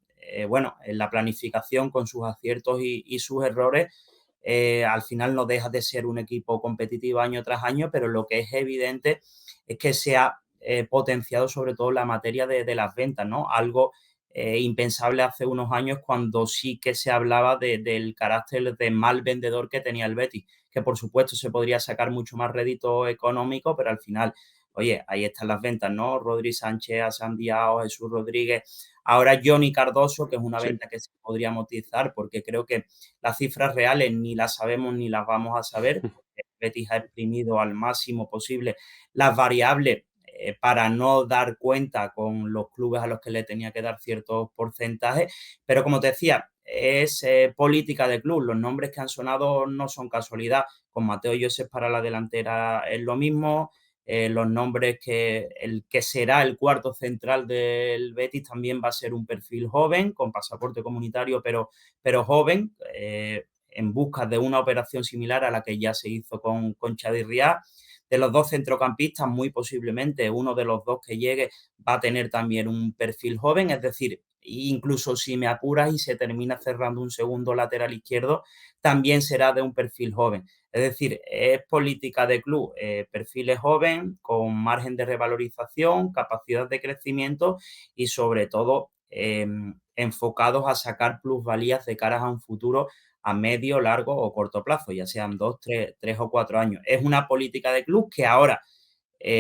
Bueno, en la planificación con sus aciertos y sus errores, al final no deja de ser un equipo competitivo año tras año, pero lo que es evidente es que se ha potenciado sobre todo la materia de las ventas, ¿no? Algo impensable hace unos años cuando sí que se hablaba del carácter de mal vendedor que tenía el Betis, que por supuesto se podría sacar mucho más rédito económico, pero al final, oye, ahí están las ventas, ¿no? Rodri Sánchez, Asan Diao, Jesús Rodríguez, ahora Johnny Cardoso, que es una Sí. venta que se podría amortizar, porque creo que las cifras reales ni las sabemos ni las vamos a saber, porque Betis ha exprimido al máximo posible las variables para no dar cuenta con los clubes a los que le tenía que dar ciertos porcentajes, pero como te decía, es política de club, los nombres que han sonado no son casualidad, con Mateo Josep para la delantera es lo mismo, los nombres el que será el cuarto central del Betis también va a ser un perfil joven, con pasaporte comunitario, pero joven, en busca de una operación similar a la que ya se hizo con Chadi Riad. De los 2 centrocampistas, muy posiblemente uno de los 2 que llegue va a tener también un perfil joven, es decir, incluso si me apuras y se termina cerrando un segundo lateral izquierdo, también será de un perfil joven. Es decir, es política de club, perfiles joven, con margen de revalorización, capacidad de crecimiento y sobre todo enfocados a sacar plusvalías de cara a un futuro a medio, largo o corto plazo, ya sean 2, 3 o 4 años. Es una política de club que ahora,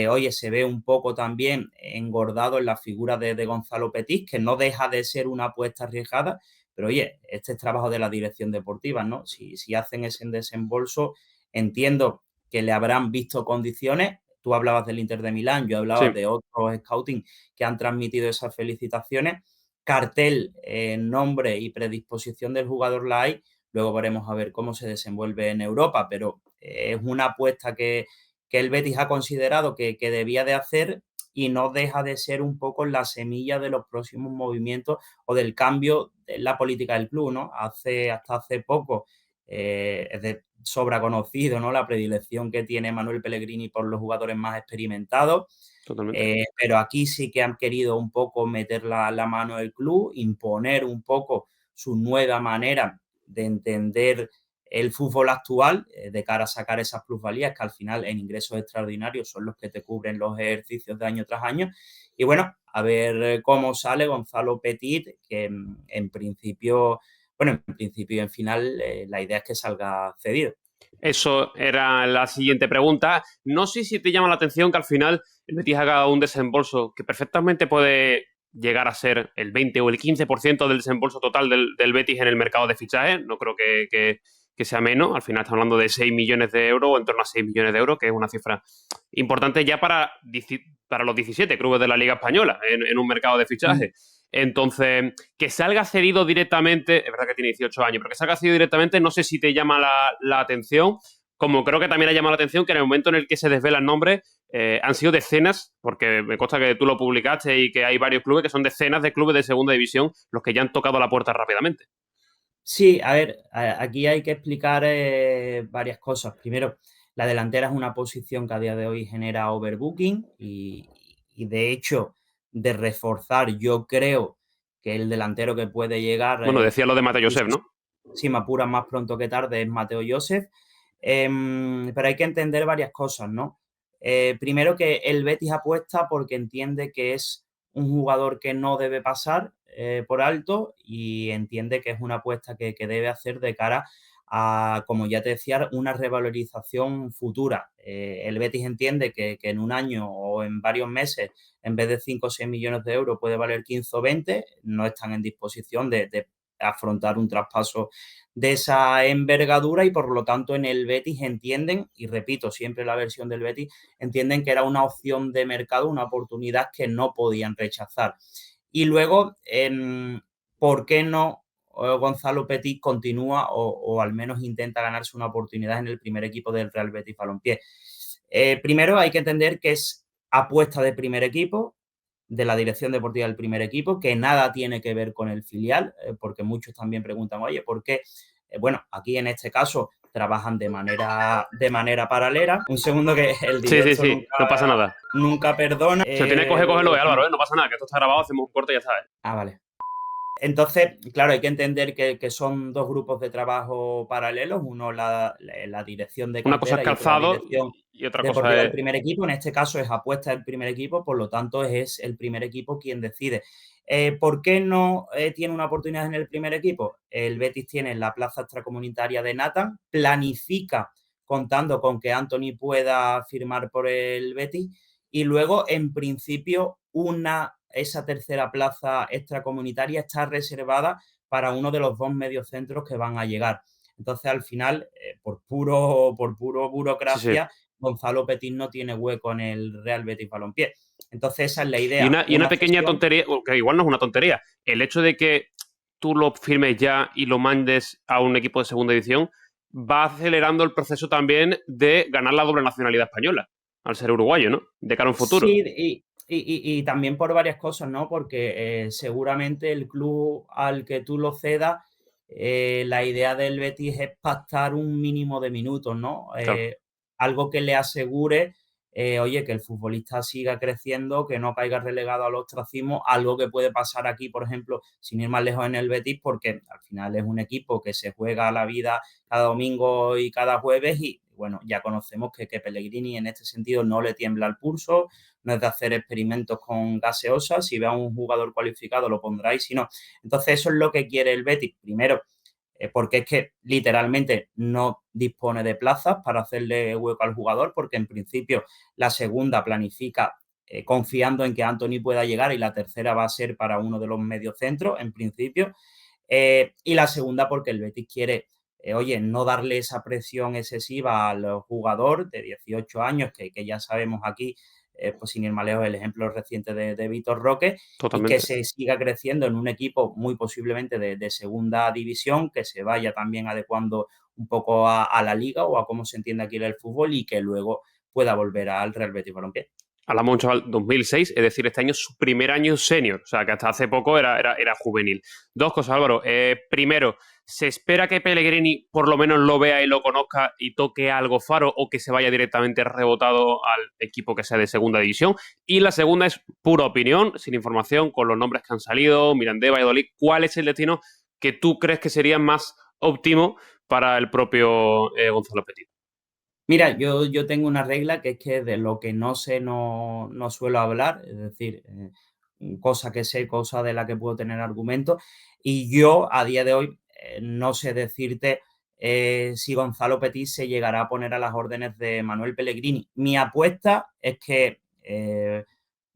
oye, se ve un poco también engordado en la figura de Gonzalo Petit, que no deja de ser una apuesta arriesgada, pero oye, este es trabajo de la dirección deportiva, ¿no? Si hacen ese desembolso, entiendo que le habrán visto condiciones. Tú hablabas del Inter de Milán, yo hablaba Sí. de otros scouting que han transmitido esas felicitaciones. Cartel, nombre y predisposición del jugador la hay. Luego veremos a ver cómo se desenvuelve en Europa, pero es una apuesta que el Betis ha considerado que debía de hacer y no deja de ser un poco la semilla de los próximos movimientos o del cambio en la política del club, ¿no? Hasta hace poco es de sobra conocido, ¿no? La predilección que tiene Manuel Pellegrini por los jugadores más experimentados. Totalmente. Pero aquí sí que han querido un poco meter la mano del club, imponer un poco su nueva manera de entender el fútbol actual de cara a sacar esas plusvalías que al final en ingresos extraordinarios son los que te cubren los ejercicios de año tras año. Y bueno, a ver cómo sale Gonzalo Petit, que en principio y en final la idea es que salga cedido. Eso era la siguiente pregunta. No sé si te llama la atención que al final el Betis haga un desembolso que perfectamente puede llegar a ser el 20 o el 15% del desembolso total del Betis en el mercado de fichajes. No creo que sea menos. Al final estamos hablando de 6 millones de euros o en torno a 6 millones de euros, que es una cifra importante ya para los 17 clubes de la Liga Española en un mercado de fichajes. Entonces, que salga cedido directamente, es verdad que tiene 18 años, pero que salga cedido directamente, no sé si te llama la atención, como creo que también ha llamado la atención que en el momento en el que se desvelan nombres, han sido decenas, porque me consta que tú lo publicaste y que hay varios clubes que son decenas de clubes de segunda división los que ya han tocado la puerta rápidamente. Sí, a ver, aquí hay que explicar varias cosas. Primero, la delantera es una posición que a día de hoy genera overbooking y de hecho, de reforzar, yo creo que el delantero que puede llegar, Bueno, decía lo de Mateo Josep, ¿no? si me apuran más pronto que tarde, es Mateo Joseph. Pero hay que entender varias cosas, ¿no? Primero que el Betis apuesta porque entiende que es un jugador que no debe pasar por alto y entiende que es una apuesta que debe hacer de cara a, como ya te decía, una revalorización futura. El Betis entiende que en un año o en varios meses, en vez de 5 o 6 millones de euros, puede valer 15 o 20. No están en disposición de afrontar un traspaso de esa envergadura y por lo tanto en el Betis entienden, y repito siempre la versión del Betis, entienden que era una opción de mercado, una oportunidad que no podían rechazar. Y luego, ¿por qué no Gonzalo Petit continúa o al menos intenta ganarse una oportunidad en el primer equipo del Real Betis Balompié? Primero hay que entender que es apuesta de primer equipo, de la dirección deportiva del primer equipo, que nada tiene que ver con el filial, porque muchos también preguntan, oye, ¿por qué? Bueno, aquí en este caso trabajan de manera paralela. Un segundo que el Sí, sí, directo sí, no pasa nada. nunca perdona. Si lo tiene que coger, cógelo, Álvaro, ¿eh? No pasa nada, que esto está grabado, hacemos un corte y ya sabes. Vale. Entonces, claro, hay que entender que son dos grupos de trabajo paralelos, uno la dirección de Una cosa es cantera y otro la calzado dirección y otra cosa deportiva del es... primer equipo. En este caso es apuesta del primer equipo, por lo tanto es el primer equipo quien decide. ¿Por qué no tiene una oportunidad en el primer equipo? El Betis tiene la plaza extracomunitaria de Nathan, planifica contando con que Anthony pueda firmar por el Betis y luego, en principio, esa tercera plaza extracomunitaria está reservada para uno de los dos mediocentros que van a llegar. Entonces, al final, por puro Sí, sí. burocracia, Gonzalo Petit no tiene hueco en el Real Betis Balompié. Entonces, esa es la Y idea. una pequeña Cesión. tontería, que igual no es una tontería, el hecho de que tú lo firmes ya y lo mandes a un equipo de segunda división va acelerando el proceso también de ganar la doble nacionalidad española, al ser uruguayo, ¿no? De cara a un futuro. Sí, y también por varias cosas, ¿no? Porque seguramente el club al que tú lo cedas, la idea del Betis es pactar un mínimo de minutos, ¿no? Claro. Algo que le asegure, oye, que el futbolista siga creciendo, que no caiga relegado al ostracismo, algo que puede pasar aquí, por ejemplo, sin ir más lejos en el Betis, porque al final es un equipo que se juega la vida cada domingo y cada jueves y, bueno, ya conocemos que Pellegrini en este sentido no le tiembla el pulso, no es de hacer experimentos con gaseosas, si ve a un jugador cualificado lo pondrá y si no. Entonces eso es lo que quiere el Betis. Primero, porque es que literalmente no dispone de plazas para hacerle hueco al jugador, porque en principio la segunda planifica confiando en que Anthony pueda llegar y la tercera va a ser para uno de los mediocentros, en principio. Y la segunda porque el Betis quiere, oye, no darle esa presión excesiva al jugador de 18 años, que ya sabemos aquí, pues sin ir más lejos, el ejemplo reciente de Vitor Roque, y que Totalmente. se siga creciendo en un equipo muy posiblemente de segunda división, que se vaya también adecuando un poco a la liga o a cómo se entiende aquí el fútbol y que luego pueda volver al Real Betis Balompié. Hablamos de un chaval 2006, es decir, este año es su primer año senior, o sea, que hasta hace poco era juvenil. Dos cosas, Álvaro. Primero, ¿se espera que Pellegrini por lo menos lo vea y lo conozca y toque algo Faro o que se vaya directamente rebotado al equipo que sea de segunda división? Y la segunda es pura opinión, sin información, con los nombres que han salido, Mirandés, Valladolid. ¿Cuál es el destino que tú crees que sería más óptimo para el propio Gonzalo Petit? Mira, yo tengo una regla que es que de lo que no sé no suelo hablar, es decir, cosa que sé, cosa de la que puedo tener argumentos. Y yo a día de hoy no sé decirte si Gonzalo Petit se llegará a poner a las órdenes de Manuel Pellegrini. Mi apuesta es que,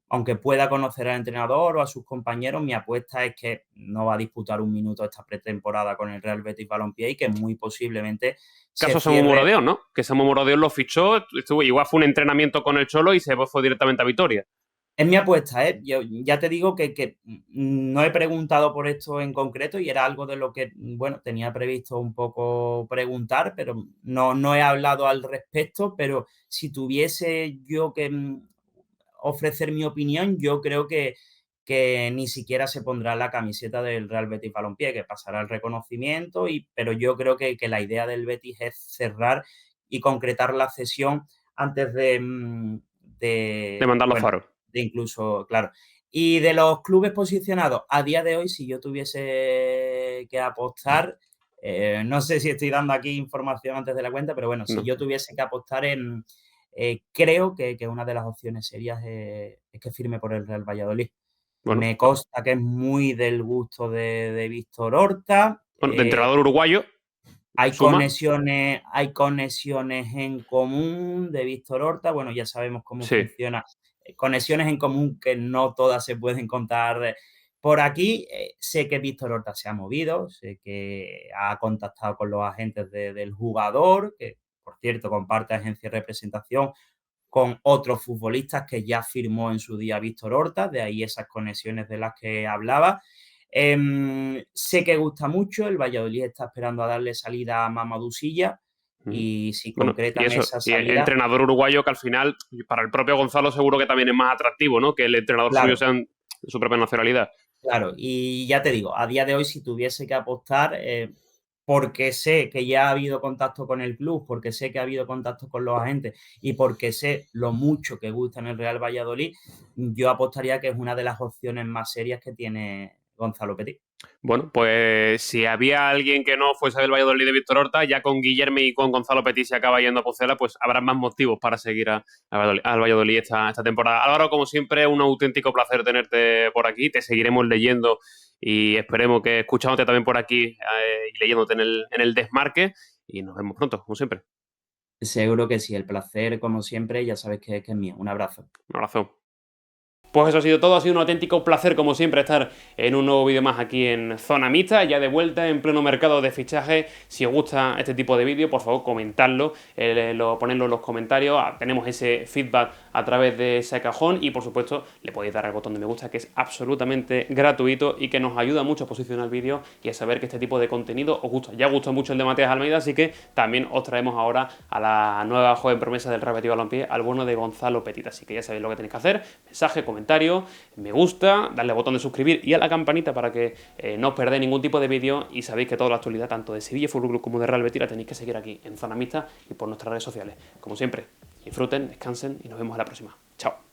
aunque pueda conocer al entrenador o a sus compañeros, mi apuesta es que no va a disputar un minuto esta pretemporada con el Real Betis Balompié y que muy posiblemente Caso se Samu cierre. Morodeón, ¿no? Que Samu Morodeón lo fichó, igual fue un entrenamiento con el Cholo y se fue directamente a Vitoria. Es mi apuesta, ¿eh? Yo ya te digo que no he preguntado por esto en concreto y era algo de lo que, bueno, tenía previsto un poco preguntar, pero no he hablado al respecto, pero si tuviese yo que ofrecer mi opinión, yo creo que ni siquiera se pondrá la camiseta del Real Betis Balompié, que pasará el reconocimiento, pero yo creo que la idea del Betis es cerrar y concretar la cesión antes De mandarlo a bueno, Faro. de incluso, claro. Y de los clubes posicionados, a día de hoy, si yo tuviese que apostar, no sé si estoy dando aquí información antes de la cuenta, pero bueno, si No. yo tuviese que apostar creo que una de las opciones serias es que firme por el Real Valladolid. Bueno, Me consta que es muy del gusto de Víctor Horta. de entrenador uruguayo, Hay suma. conexiones en común de Víctor Horta. Bueno, ya sabemos cómo Sí. funciona. Conexiones en común que no todas se pueden contar por aquí. Sé que Víctor Horta se ha movido, sé que ha contactado con los agentes del jugador, que por cierto comparte agencia de representación con otros futbolistas que ya firmó en su día Víctor Horta, de ahí esas conexiones de las que hablaba. Sé que gusta mucho, el Valladolid está esperando a darle salida a Mamadou Silla y si Bueno, y concretan eso, esa y el salida, entrenador uruguayo que al final, para el propio Gonzalo seguro que también es más atractivo, ¿no? Que el entrenador suyo claro, sea de su propia nacionalidad. claro. Y ya te digo, a día de hoy, si tuviese que apostar, porque sé que ya ha habido contacto con el club, porque sé que ha habido contacto con los agentes y porque sé lo mucho que gusta en el Real Valladolid, yo apostaría que es una de las opciones más serias que tiene Gonzalo Petit. Bueno, pues si había alguien que no fuese del Valladolid de Víctor Horta, ya con Guillermo y con Gonzalo Petit se acaba yendo a Pucela, pues habrá más motivos para seguir al Valladolid esta temporada. Álvaro, como siempre, un auténtico placer tenerte por aquí. Te seguiremos leyendo y esperemos que escuchándote también por aquí y leyéndote en el desmarque. Y nos vemos pronto, como siempre. Seguro que sí, el placer, como siempre, ya sabes que es mío. Un abrazo. Un abrazo. Pues eso ha sido todo, ha sido un auténtico placer como siempre estar en un nuevo vídeo más aquí en Zona Mixta, ya de vuelta en pleno mercado de fichaje. Si os gusta este tipo de vídeo, por favor comentadlo, ponedlo en los comentarios, tenemos ese feedback a través de ese cajón y por supuesto le podéis dar al botón de me gusta que es absolutamente gratuito y que nos ayuda mucho a posicionar el vídeo y a saber que este tipo de contenido os gusta. Ya gustó mucho el de Matías Almeida, así que también os traemos ahora a la nueva joven promesa del Real Betis Balompié, al bueno de Gonzalo Petit, así que ya sabéis lo que tenéis que hacer, mensaje, comentario, me gusta, darle al botón de suscribir y a la campanita para que no os perdáis ningún tipo de vídeo y sabéis que toda la actualidad tanto de Sevilla Fútbol Club como de Real Betis la tenéis que seguir aquí en Zona Mixta y por nuestras redes sociales. Como siempre, disfruten, descansen y nos vemos en la próxima. Chao.